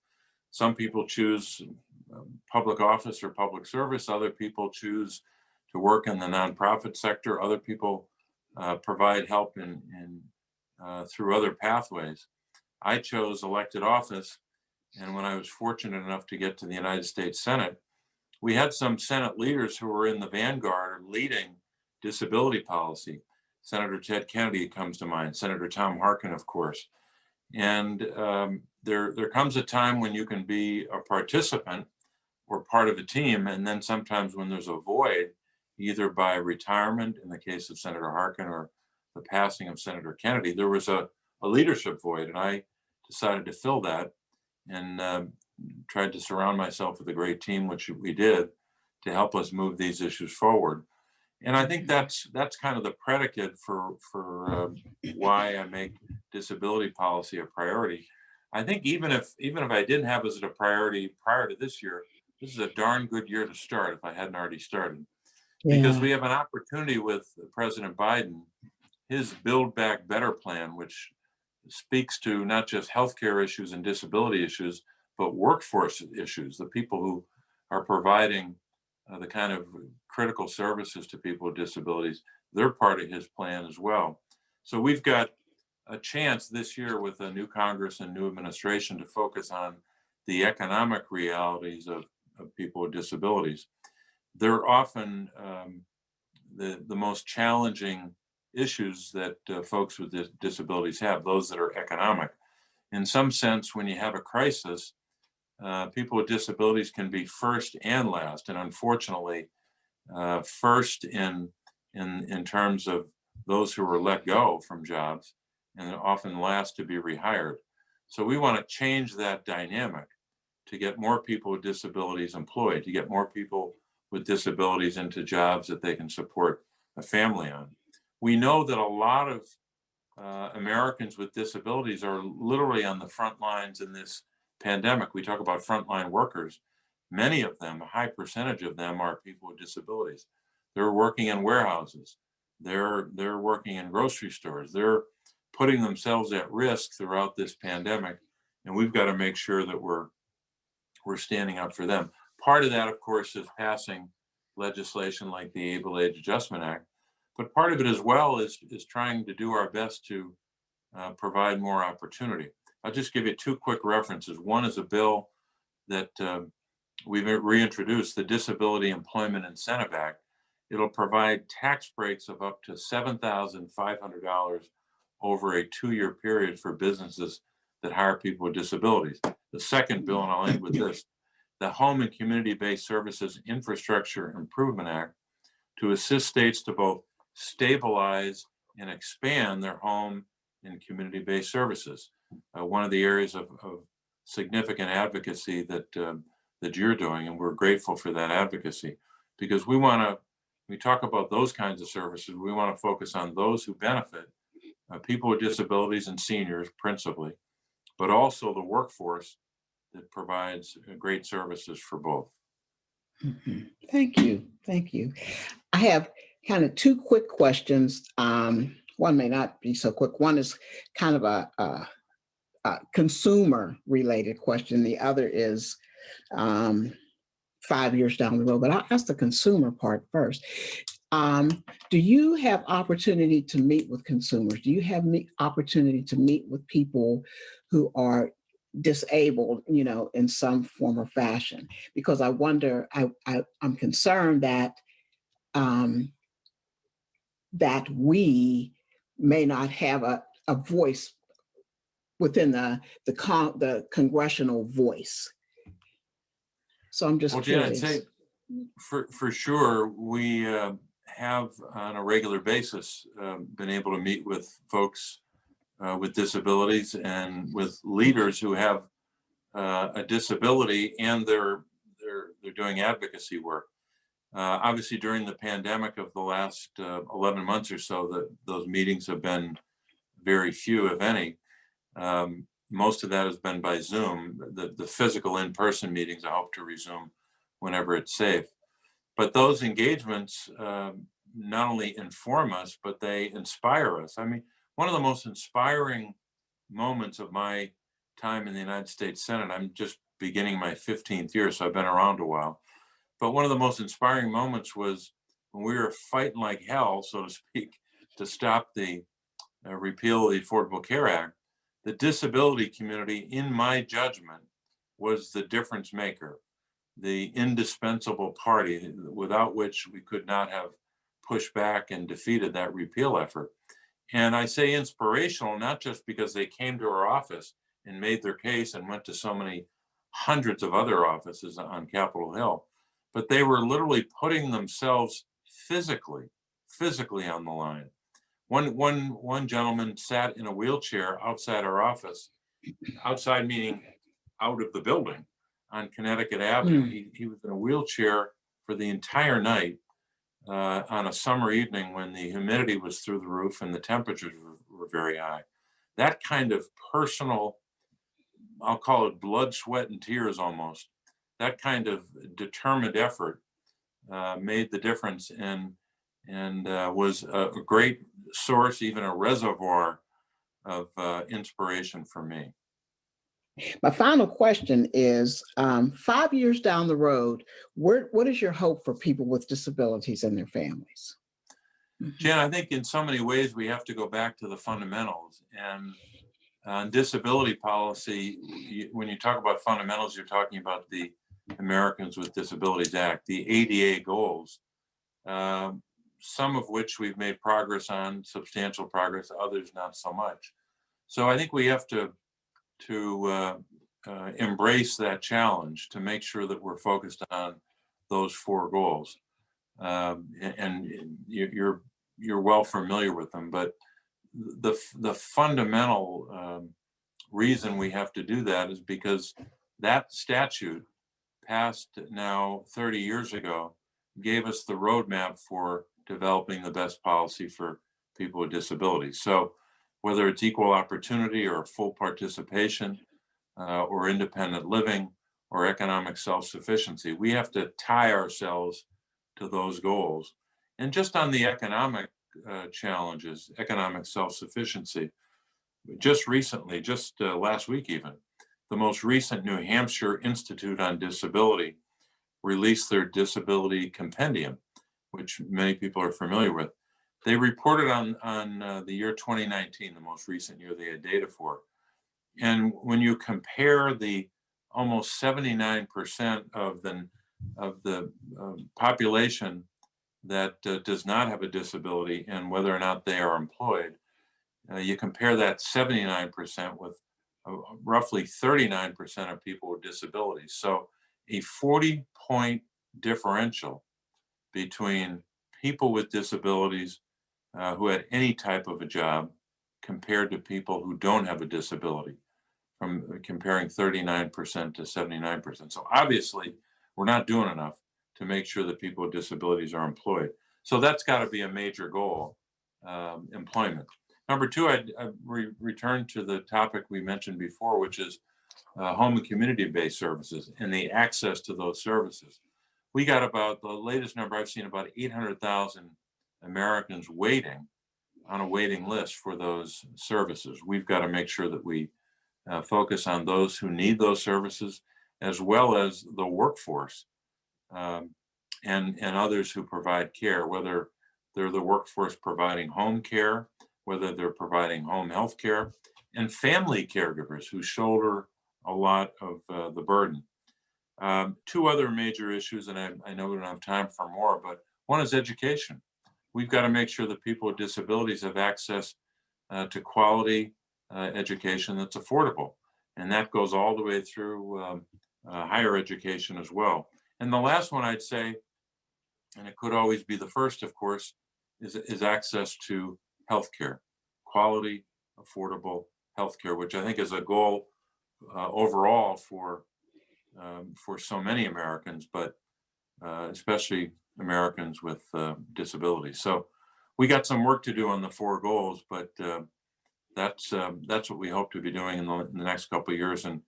Some people choose public office or public service. Other people choose to work in the nonprofit sector. Other people provide help through other pathways. I chose elected office. And when I was fortunate enough to get to the United States Senate, we had some Senate leaders who were in the vanguard leading disability policy. Senator Ted Kennedy comes to mind, Senator Tom Harkin, of course. And there comes a time when you can be a participant or part of a team, and then sometimes when there's a void, either by retirement, in the case of Senator Harkin, or the passing of Senator Kennedy, there was a leadership void, and I decided to fill that and tried to surround myself with a great team, which we did, to help us move these issues forward. And I think that's kind of the predicate for why I make disability policy a priority. I think even if I didn't have it as a priority prior to this year, this is a darn good year to start if I hadn't already started. Yeah. Because we have an opportunity with President Biden, his Build Back Better plan, which speaks to not just healthcare issues and disability issues, but workforce issues, the people who are providing the kind of critical services to people with disabilities. They're part of his plan as well. So we've got a chance this year with a new Congress and new administration to focus on the economic realities of people with disabilities. They're often the most challenging issues that folks with disabilities have, those that are economic. In some sense, when you have a crisis, people with disabilities can be first and last, and unfortunately, first in terms of those who were let go from jobs, and often last to be rehired. So we want to change that dynamic to get more people with disabilities employed, to get more people with disabilities into jobs that they can support a family on. We know that a lot of Americans with disabilities are literally on the front lines in this pandemic. We talk about frontline workers. Many of them, a high percentage of them, are people with disabilities. They're working in warehouses. They're working in grocery stores. They're putting themselves at risk throughout this pandemic, and we've got to make sure that we're standing up for them. Part of that, of course, is passing legislation like the Able Age Adjustment Act, but part of it as well is trying to do our best to provide more opportunity. I'll just give you two quick references. One is a bill that we've reintroduced, the Disability Employment Incentive Act. It'll provide tax breaks of up to $7,500 over a 2-year period for businesses that hire people with disabilities. The second bill, and I'll end with this, the Home and Community-Based Services Infrastructure Improvement Act, to assist states to both stabilize and expand their home and community-based services. One of the areas of significant advocacy that you're doing, and we're grateful for that advocacy, because we talk about those kinds of services, we want to focus on those who benefit, people with disabilities and seniors principally, but also the workforce that provides great services for both. Mhm. Thank you. Thank you. I have kind of two quick questions. One may not be so quick. One is kind of a consumer related question. The other is 5 years down the road, but I'll ask the consumer part first. Do you have opportunity to meet with consumers? Do you have opportunity to meet with people who are disabled, in some form or fashion? Because I wonder, I'm concerned that that we may not have a voice within the congressional voice. So I'm just curious. Jan, I'd say for sure, we have on a regular basis been able to meet with folks with disabilities and with leaders who have a disability, and they're doing advocacy work. Obviously, during the pandemic of the last 11 months or so, those meetings have been very few, if any. Most of that has been by Zoom. The physical in-person meetings, I hope to resume whenever it's safe. But those engagements not only inform us, but they inspire us. I mean, one of the most inspiring moments of my time in the United States Senate, I'm just beginning my 15th year, so I've been around a while. But one of the most inspiring moments was when we were fighting like hell, so to speak, to stop the repeal of the Affordable Care Act. The disability community, in my judgment, was the difference maker, the indispensable party without which we could not have pushed back and defeated that repeal effort. And I say inspirational, not just because they came to our office and made their case and went to so many hundreds of other offices on Capitol Hill, but they were literally putting themselves physically on the line. One gentleman sat in a wheelchair outside our office, outside meaning out of the building on Connecticut Avenue. He was in a wheelchair for the entire night on a summer evening when the humidity was through the roof and the temperatures were very high. That kind of personal, I'll call it blood, sweat, and tears almost, that kind of determined effort made the difference and was a great source, even a reservoir of inspiration for me. My final question is, 5 years down the road, what is your hope for people with disabilities and their families? Jan, I think in so many ways we have to go back to the fundamentals. And on disability policy, when you talk about fundamentals, you're talking about the Americans with Disabilities Act, the ADA goals, some of which we've made progress on, substantial progress, others not so much. So I think we have to embrace that challenge to make sure that we're focused on those 4 goals. And you're well familiar with them, but the fundamental reason we have to do that is because that statute passed now 30 years ago gave us the roadmap for developing the best policy for people with disabilities. So whether it's equal opportunity or full participation, or independent living or economic self-sufficiency. We have to tie ourselves to those goals. And just on the economic challenges, economic self-sufficiency, just recently, just last week even, the most recent New Hampshire Institute on Disability released their disability compendium, which many people are familiar with. They reported on the year 2019, the most recent year they had data for. And when you compare the almost 79% of the population that does not have a disability and whether or not they are employed, you compare that 79% with roughly 39% of people with disabilities. So a 40-point differential between people with disabilities who had any type of a job compared to people who don't have a disability, from comparing 39% to 79%. So obviously, we're not doing enough to make sure that people with disabilities are employed. So that's got to be a major goal, employment. Number two, I'd return to the topic we mentioned before, which is home and community-based services and the access to those services. We got about, the latest number I've seen, about 800,000 Americans waiting on a waiting list for those services. We've got to make sure that we focus on those who need those services, as well as the workforce and others who provide care, whether they're the workforce providing home care, whether they're providing home health care, and family caregivers who shoulder a lot of the burden. Two other major issues, and I know we don't have time for more, but one is education. We've got to make sure that people with disabilities have access to quality education that's affordable. And that goes all the way through higher education as well. And the last one I'd say, and it could always be the first, of course, is access to healthcare, quality, affordable healthcare, which I think is a goal overall for so many Americans, but especially Americans with disabilities. So we got some work to do on the four goals, but that's what we hope to be doing in the next couple of years. And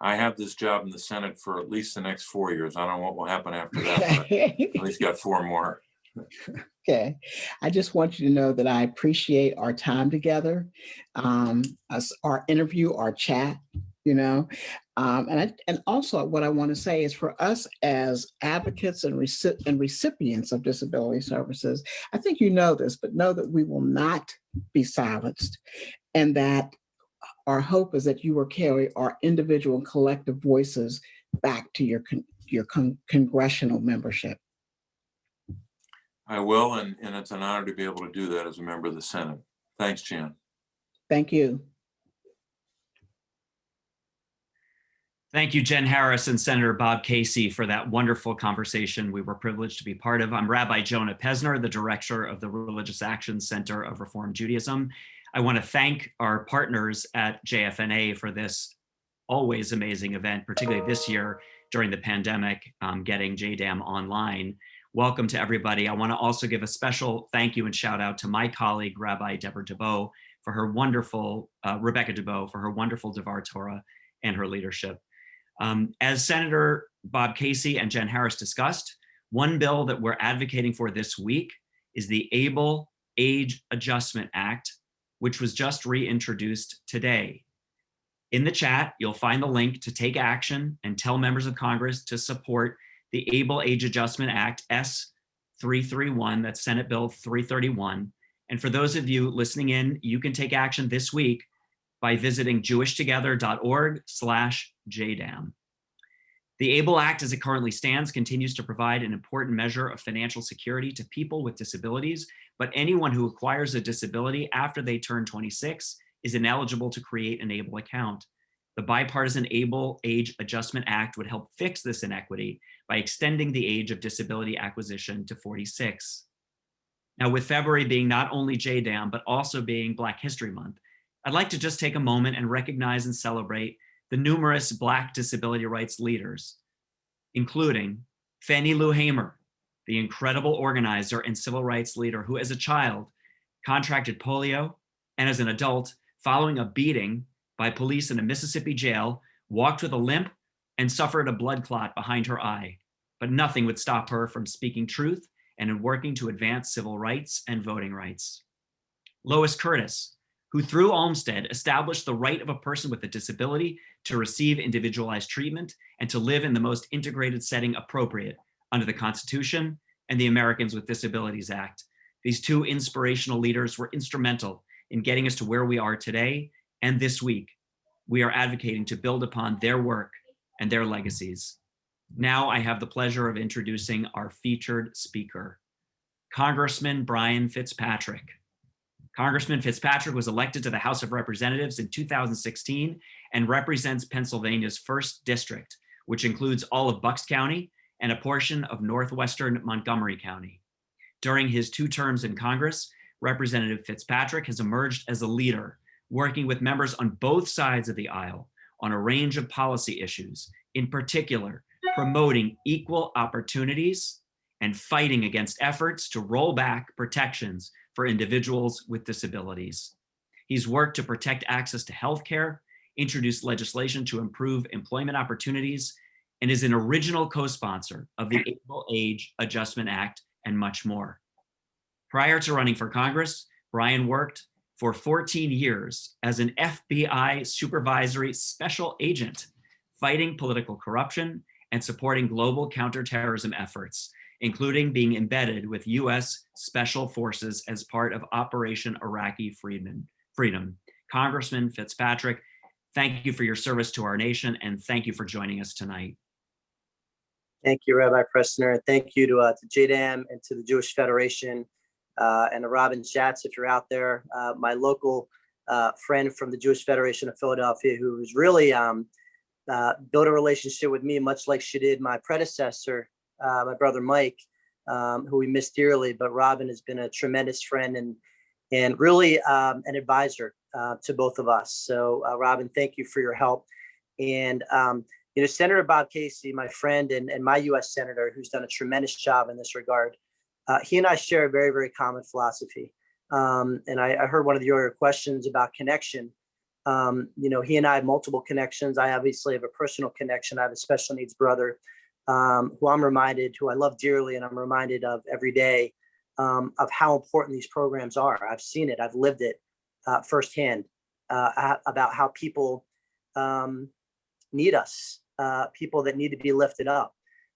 I have this job in the Senate for at least the next 4 years. I don't know what will happen after that, but at least got 4 more. Okay. I just want you to know that I appreciate our time together, our interview, our chat, and also what I want to say is for us as advocates and recipients of disability services, I think you know this, but know that we will not be silenced, and that our hope is that you will carry our individual and collective voices back to your congressional membership. I will, and it's an honor to be able to do that as a member of the Senate. Thanks, Jan. Thank you. Thank you, Jen Harris and Senator Bob Casey, for that wonderful conversation we were privileged to be part of. I'm Rabbi Jonah Pesner, the director of the Religious Action Center of Reform Judaism. I want to thank our partners at JFNA for this always amazing event, particularly this year during the pandemic, getting JDAM online. Welcome to everybody. I want to also give a special thank you and shout out to my colleague, Rabbi Deborah Dubow, for her wonderful, Rebecca Dubow, for her wonderful Devar Torah and her leadership. As Senator Bob Casey and Jen Harris discussed, one bill that we're advocating for this week is the Able Age Adjustment Act, which was just reintroduced today. In the chat, you'll find the link to take action and tell members of Congress to support the Able Age Adjustment Act, S331, that's Senate Bill 331. And for those of you listening in, you can take action this week by visiting jewishtogether.org/JDAM. The ABLE Act, as it currently stands, continues to provide an important measure of financial security to people with disabilities, but anyone who acquires a disability after they turn 26 is ineligible to create an ABLE account. The bipartisan ABLE Age Adjustment Act would help fix this inequity by extending the age of disability acquisition to 46. Now, with February being not only JDAM, but also being Black History Month, I'd like to just take a moment and recognize and celebrate the numerous Black disability rights leaders, including Fannie Lou Hamer, the incredible organizer and civil rights leader who as a child contracted polio and as an adult following a beating by police in a Mississippi jail, walked with a limp and suffered a blood clot behind her eye. But nothing would stop her from speaking truth and in working to advance civil rights and voting rights. Lois Curtis, who through Olmsted established the right of a person with a disability to receive individualized treatment and to live in the most integrated setting appropriate under the Constitution and the Americans with Disabilities Act. These two inspirational leaders were instrumental in getting us to where we are today, and this week, we are advocating to build upon their work and their legacies. Now I have the pleasure of introducing our featured speaker, Congressman Brian Fitzpatrick. Congressman Fitzpatrick was elected to the House of Representatives in 2016 and represents Pennsylvania's 1st District, which includes all of Bucks County and a portion of northwestern Montgomery County. During his 2 terms in Congress, Representative Fitzpatrick has emerged as a leader, working with members on both sides of the aisle on a range of policy issues, in particular, promoting equal opportunities and fighting against efforts to roll back protections for individuals with disabilities. He's worked to protect access to healthcare, introduced legislation to improve employment opportunities, and is an original co-sponsor of the Able Age Adjustment Act and much more. Prior to running for Congress, Brian worked for 14 years as an FBI supervisory special agent, fighting political corruption and supporting global counterterrorism efforts, including being embedded with US Special Forces as part of Operation Iraqi Freedom. Congressman Fitzpatrick, thank you for your service to our nation, and thank you for joining us tonight. Thank you, Rabbi Pressner, and thank you to JDAM and to the Jewish Federation and to Robin Schatz, if you're out there, my local friend from the Jewish Federation of Philadelphia, who's really built a relationship with me, much like she did my predecessor, my brother Mike, who we miss dearly. But Robin has been a tremendous friend and really an advisor to both of us. So Robin, thank you for your help. And Senator Bob Casey, my friend and my U.S. Senator, who's done a tremendous job in this regard, he and I share a very, very common philosophy. And I heard one of the earlier questions about connection. He and I have multiple connections. I obviously have a personal connection. I have a special needs brother who I love dearly, and I'm reminded of every day of how important these programs are. I've seen it, I've lived it firsthand about how people need us, people that need to be lifted up.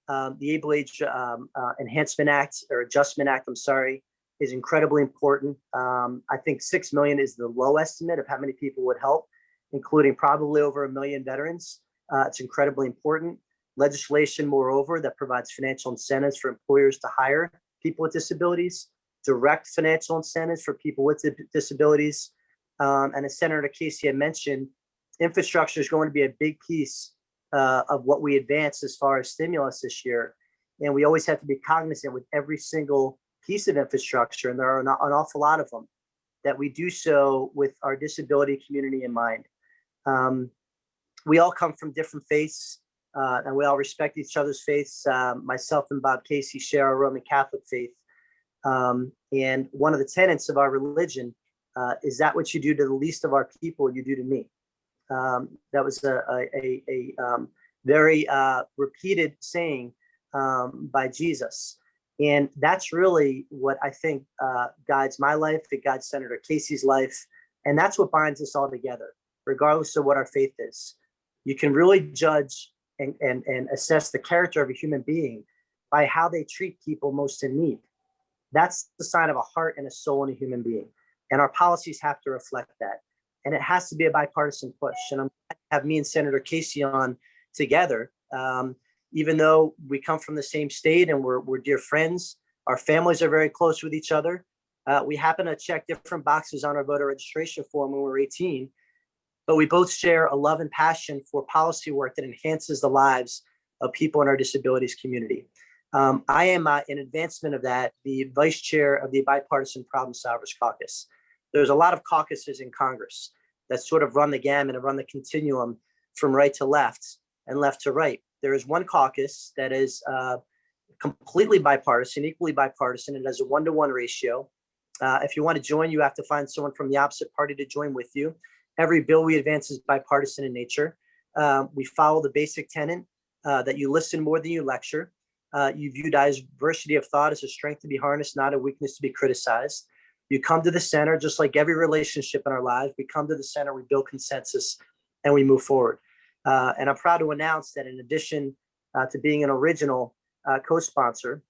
The Able Age Enhancement Act, or Adjustment Act, is incredibly important. I think 6 million is the low estimate of how many people would help, including probably over 1 million veterans. It's incredibly important. Legislation, moreover, that provides financial incentives for employers to hire people with disabilities, direct financial incentives for people with disabilities. And as Senator Casey had mentioned, infrastructure is going to be a big piece of what we advance as far as stimulus this year. And we always have to be cognizant with every single piece of infrastructure, and there are an awful lot of them, that we do so with our disability community in mind. We all come from different faiths, and we all respect each other's faiths. Myself and Bob Casey share a Roman Catholic faith. And one of the tenets of our religion is that what you do to the least of our people, you do to me. That was a very repeated saying by Jesus. And that's really what I think guides my life, it guides Senator Casey's life. And that's what binds us all together, regardless of what our faith is. You can really judge and assess the character of a human being by how they treat people most in need. That's the sign of a heart and a soul in a human being. And our policies have to reflect that. And it has to be a bipartisan push. And I'm glad to have me and Senator Casey on together. Even though we come from the same state and we're dear friends, our families are very close with each other. We happen to check different boxes on our voter registration form when we're 18, but we both share a love and passion for policy work that enhances the lives of people in our disabilities community. I am, in advancement of that, the vice chair of the Bipartisan Problem Solvers Caucus. There's a lot of caucuses in Congress that sort of run the gamut and run the continuum from right to left and left to right. There is one caucus that is completely bipartisan, equally bipartisan. It has a 1-to-1 ratio. If you want to join, you have to find someone from the opposite party to join with you. Every bill we advance is bipartisan in nature. We follow the basic tenet that you listen more than you lecture. You view diversity of thought as a strength to be harnessed, not a weakness to be criticized. You come to the center, just like every relationship in our lives. We come to the center, we build consensus, and we move forward. And I'm proud to announce that in addition to being an original co-sponsor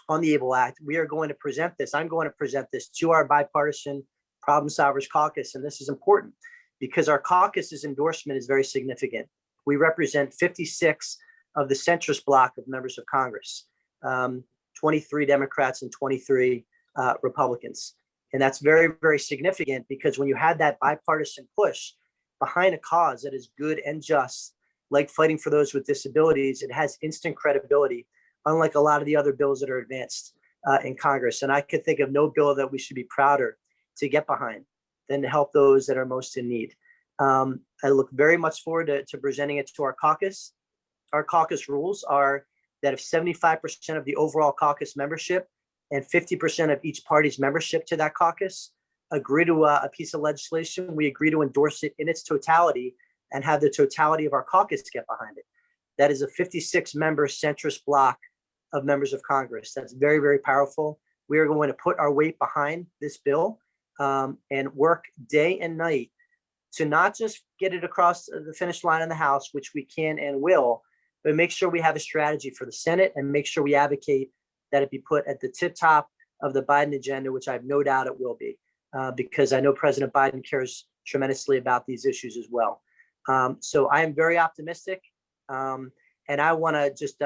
on the ABLE Act, we are going to present this. I'm going to present this to our bipartisan Problem Solvers Caucus. And this is important because our caucus's endorsement is very significant. We represent 56 of the centrist bloc of members of Congress, 23 Democrats and 23 Republicans. And that's very, very significant because when you had that bipartisan push behind a cause that is good and just, like fighting for those with disabilities, it has instant credibility, unlike a lot of the other bills that are advanced in Congress. And I could think of no bill that we should be prouder to get behind than to help those that are most in need. I look very much forward to presenting it to our caucus. Our caucus rules are that if 75% of the overall caucus membership and 50% of each party's membership to that caucus agree to a piece of legislation, we agree to endorse it in its totality and have the totality of our caucus get behind it. That is a 56-member centrist bloc of members of Congress. That's very, very powerful. We are going to put our weight behind this bill and work day and night to not just get it across the finish line in the House, which we can and will, but make sure we have a strategy for the Senate and make sure we advocate that it be put at the tip top of the Biden agenda, which I have no doubt it will be, because I know President Biden cares tremendously about these issues as well. So I am very optimistic. And I want to just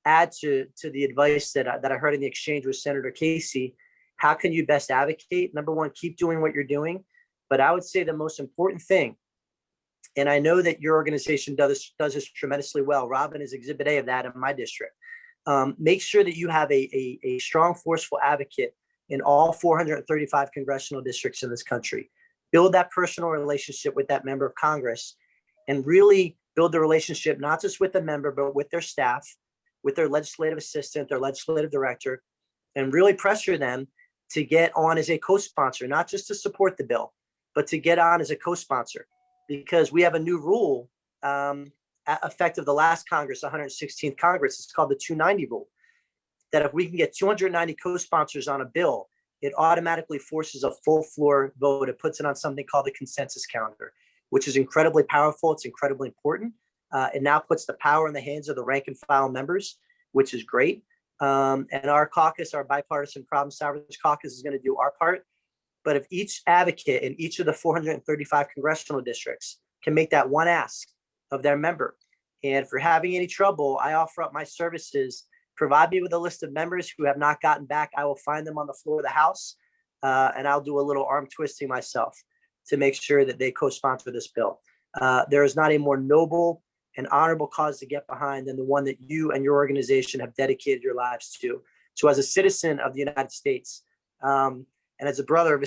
add to the advice that I heard in the exchange with Senator Casey. How can you best advocate? Number one, keep doing what you're doing. But I would say the most important thing, and I know that your organization does this tremendously well. Robin is Exhibit A of that in my district. Make sure that you have a strong, forceful advocate in all 435 congressional districts in this country. Build that personal relationship with that member of Congress and really build the relationship, not just with the member, but with their staff, with their legislative assistant, their legislative director, and really pressure them to get on as a co-sponsor, not just to support the bill, but to get on as a co-sponsor, because we have a new rule effective the last Congress, 116th Congress. It's called the 290 rule, that if we can get 290 co-sponsors on a bill, it automatically forces a full floor vote. It puts it on something called the consensus calendar, which is incredibly powerful. It's incredibly important. It now puts the power in the hands of the rank and file members, which is great. And our caucus, our bipartisan Problem Solvers Caucus, is going to do our part. But if each advocate in each of the 435 congressional districts can make that one ask of their member, and if you're having any trouble, I offer up my services. Provide me with a list of members who have not gotten back. I will find them on the floor of the House, and I'll do a little arm twisting myself to make sure that they co-sponsor this bill. There is not a more noble and honorable cause to get behind than the one that you and your organization have dedicated your lives to. So as a citizen of the United States, and as a brother of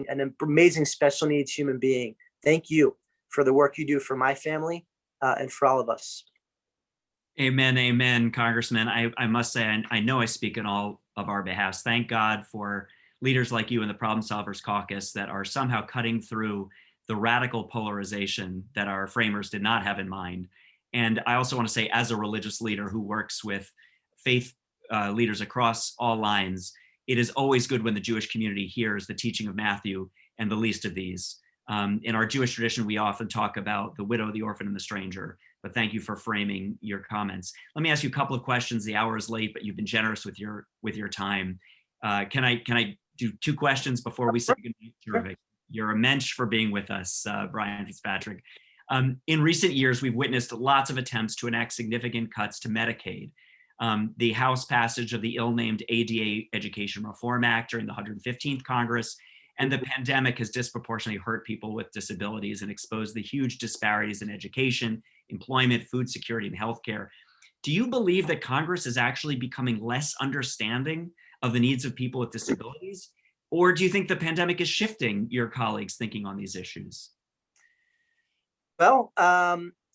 an amazing special needs human being, thank you for the work you do for my family and for all of us. Amen, amen, Congressman. I must say, I know I speak in all of our behalfs. Thank God for leaders like you in the Problem Solvers Caucus that are somehow cutting through the radical polarization that our framers did not have in mind. And I also want to say, as a religious leader who works with faith leaders across all lines, it is always good when the Jewish community hears the teaching of Matthew and the least of these. In our Jewish tradition, we often talk about the widow, the orphan, and the stranger, but thank you for framing your comments. Let me ask you a couple of questions. The hour is late, but you've been generous with your time. Can I do two questions before we say goodnight? Terrific. You're a mensch for being with us, Brian Fitzpatrick. In recent years, we've witnessed lots of attempts to enact significant cuts to Medicaid. The House passage of the ill-named ADA Education Reform Act during the 115th Congress, and the pandemic has disproportionately hurt people with disabilities and exposed the huge disparities in education, employment, food security, and healthcare. Do you believe that Congress is actually becoming less understanding of the needs of people with disabilities? Or do you think the pandemic is shifting your colleagues' thinking on these issues? Well,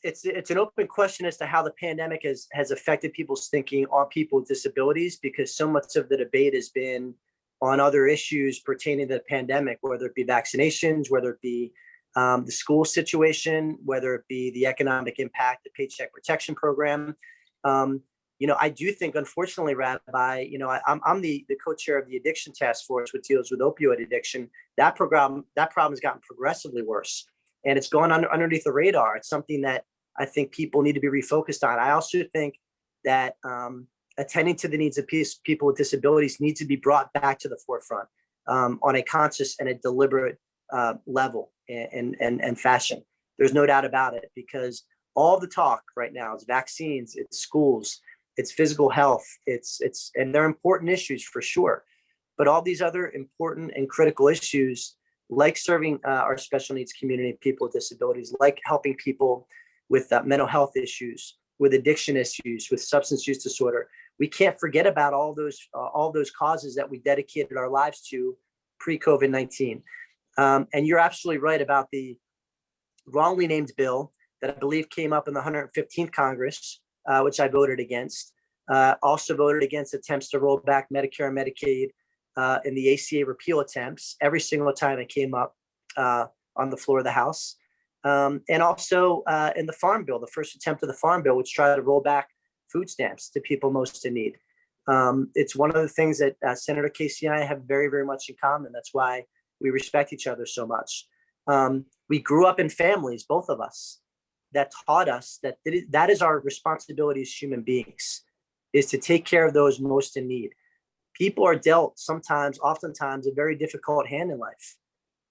it's an open question as to how the pandemic has affected people's thinking on people with disabilities, because so much of the debate has been on other issues pertaining to the pandemic, whether it be vaccinations, whether it be the school situation, whether it be the economic impact, the Paycheck Protection Program. I do think, unfortunately, Rabbi, I'm the co-chair of the Addiction Task Force, which deals with opioid addiction. That problem has gotten progressively worse, and it's gone underneath the radar. It's something that I think people need to be refocused on. I also think that attending to the needs of people with disabilities needs to be brought back to the forefront on a conscious and a deliberate level and fashion. There's no doubt about it, because all the talk right now is vaccines, it's schools, it's physical health, and they're important issues for sure. But all these other important and critical issues, like serving our special needs community, people with disabilities, like helping people with mental health issues, with addiction issues, with substance use disorder, we can't forget about all those causes that we dedicated our lives to pre-COVID-19. And you're absolutely right about the wrongly named bill that I believe came up in the 115th Congress, which I voted against. Also voted against attempts to roll back Medicare and Medicaid in the ACA repeal attempts every single time it came up on the floor of the House. And also in the Farm Bill, the first attempt of the Farm Bill, which tried to roll back food stamps to people most in need. It's one of the things that Senator Casey and I have very, very much in common. That's why we respect each other so much. We grew up in families, both of us, that taught us that that is our responsibility as human beings, is to take care of those most in need. People are dealt oftentimes, a very difficult hand in life.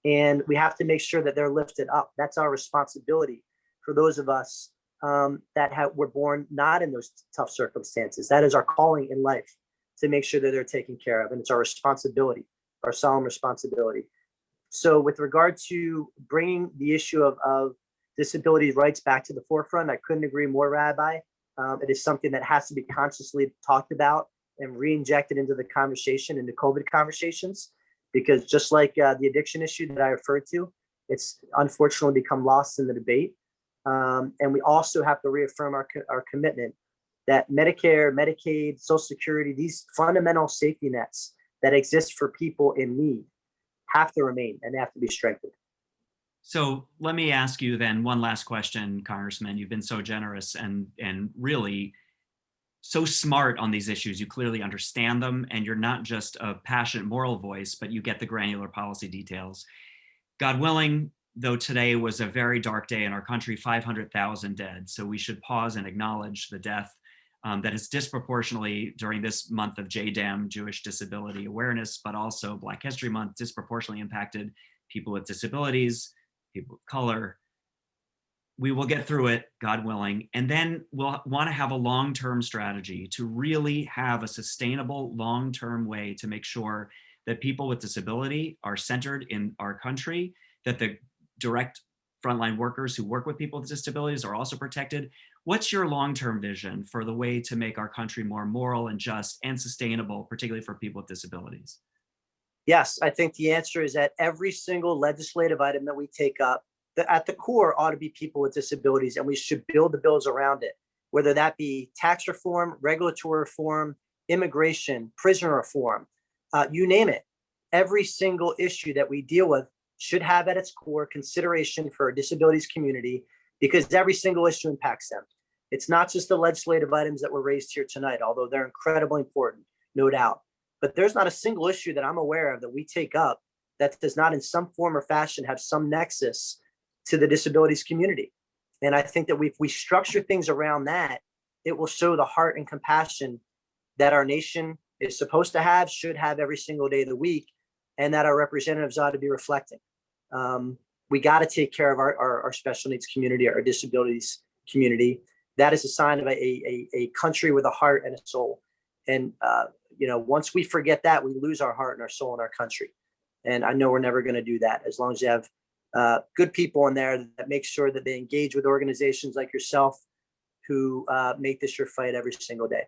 And we have to make sure that they're lifted up. That's our responsibility for those of us that were born not in those tough circumstances. That is our calling in life, to make sure that they're taken care of. And it's our responsibility, our solemn responsibility. So with regard to bringing the issue of disability rights back to the forefront, I couldn't agree more, Rabbi. It is something that has to be consciously talked about and re-injected into the conversation, into COVID conversations, because just like the addiction issue that I referred to, it's unfortunately become lost in the debate. And we also have to reaffirm our commitment that Medicare, Medicaid, Social Security, these fundamental safety nets that exist for people in need have to remain and have to be strengthened. So let me ask you then one last question, Congressman. You've been so generous and really so smart on these issues. You clearly understand them, and you're not just a passionate moral voice, but you get the granular policy details. God willing, though today was a very dark day in our country, 500,000 dead. So we should pause and acknowledge the death that is disproportionately during this month of JDAM, Jewish Disability Awareness, but also Black History Month, disproportionately impacted people with disabilities, people of color. We will get through it, God willing. And then we'll want to have a long-term strategy to really have a sustainable long-term way to make sure that people with disability are centered in our country, that the direct frontline workers who work with people with disabilities are also protected. What's your long-term vision for the way to make our country more moral and just and sustainable, particularly for people with disabilities? Yes, I think the answer is that every single legislative item that we take up, at the core ought to be people with disabilities, and we should build the bills around it, whether that be tax reform, regulatory reform, immigration, prisoner reform, you name it. Every single issue that we deal with should have at its core consideration for a disabilities community, because every single issue impacts them. It's not just the legislative items that were raised here tonight, although they're incredibly important, no doubt. But there's not a single issue that I'm aware of that we take up that does not in some form or fashion have some nexus to the disabilities community. And I think that if we structure things around that, it will show the heart and compassion that our nation is supposed to have, should have every single day of the week, and that our representatives ought to be reflecting. We got to take care of our special needs community, our disabilities community. That is a sign of a country with a heart and a soul. And once we forget that, we lose our heart and our soul in our country. And I know we're never going to do that as long as you have good people in there that make sure that they engage with organizations like yourself who make this your fight every single day.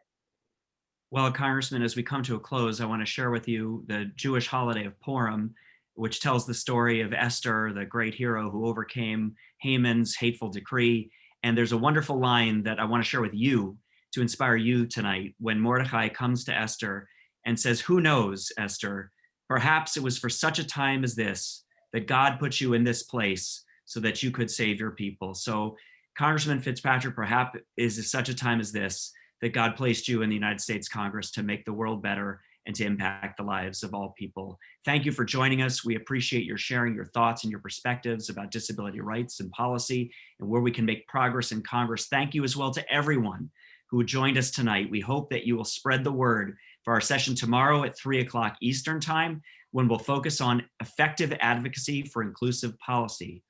Well, Congressman, as we come to a close, I want to share with you the Jewish holiday of Purim, which tells the story of Esther, the great hero who overcame Haman's hateful decree. And there's a wonderful line that I want to share with you to inspire you tonight when Mordecai comes to Esther and says, "Who knows, Esther, perhaps it was for such a time as this that God put you in this place so that you could save your people. So Congressman Fitzpatrick, perhaps is such a time as this that God placed you in the United States Congress to make the world better and to impact the lives of all people. Thank you for joining us. We appreciate your sharing your thoughts and your perspectives about disability rights and policy and where we can make progress in Congress. Thank you as well to everyone who joined us tonight. We hope that you will spread the word for our session tomorrow at 3 o'clock Eastern Time, when we'll focus on effective advocacy for inclusive policy.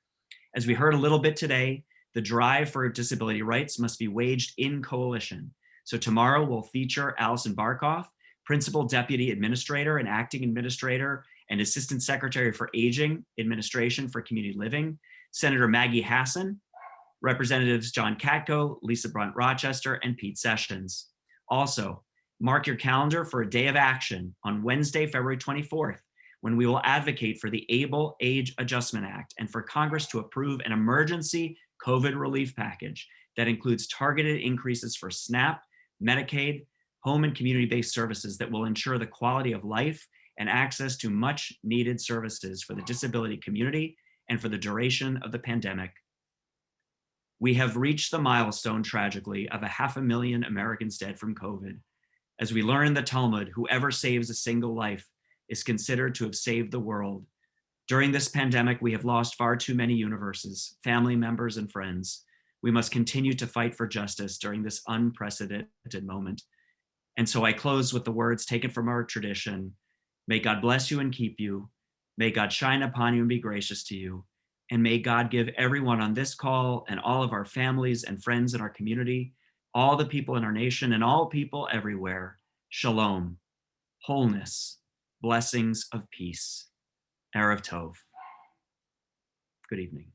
As we heard a little bit today, the drive for disability rights must be waged in coalition. So tomorrow we'll feature Allison Barkoff, Principal Deputy Administrator and Acting Administrator and Assistant Secretary for Aging Administration for Community Living, Senator Maggie Hassan, Representatives John Katko, Lisa Brunt Rochester, and Pete Sessions. Also, mark your calendar for a day of action on Wednesday, February 24th, when we will advocate for the Able Age Adjustment Act and for Congress to approve an emergency COVID relief package that includes targeted increases for SNAP, Medicaid, home and community-based services that will ensure the quality of life and access to much needed services for the disability community and for the duration of the pandemic. We have reached the milestone, tragically, of 500,000 Americans dead from COVID. As we learn in the Talmud, whoever saves a single life is considered to have saved the world. During this pandemic, we have lost far too many universes, family members, and friends. We must continue to fight for justice during this unprecedented moment. And so I close with the words taken from our tradition. May God bless you and keep you. May God shine upon you and be gracious to you. And may God give everyone on this call and all of our families and friends in our community, all the people in our nation and all people everywhere, shalom, wholeness, blessings of peace. Erev Tov. Good evening.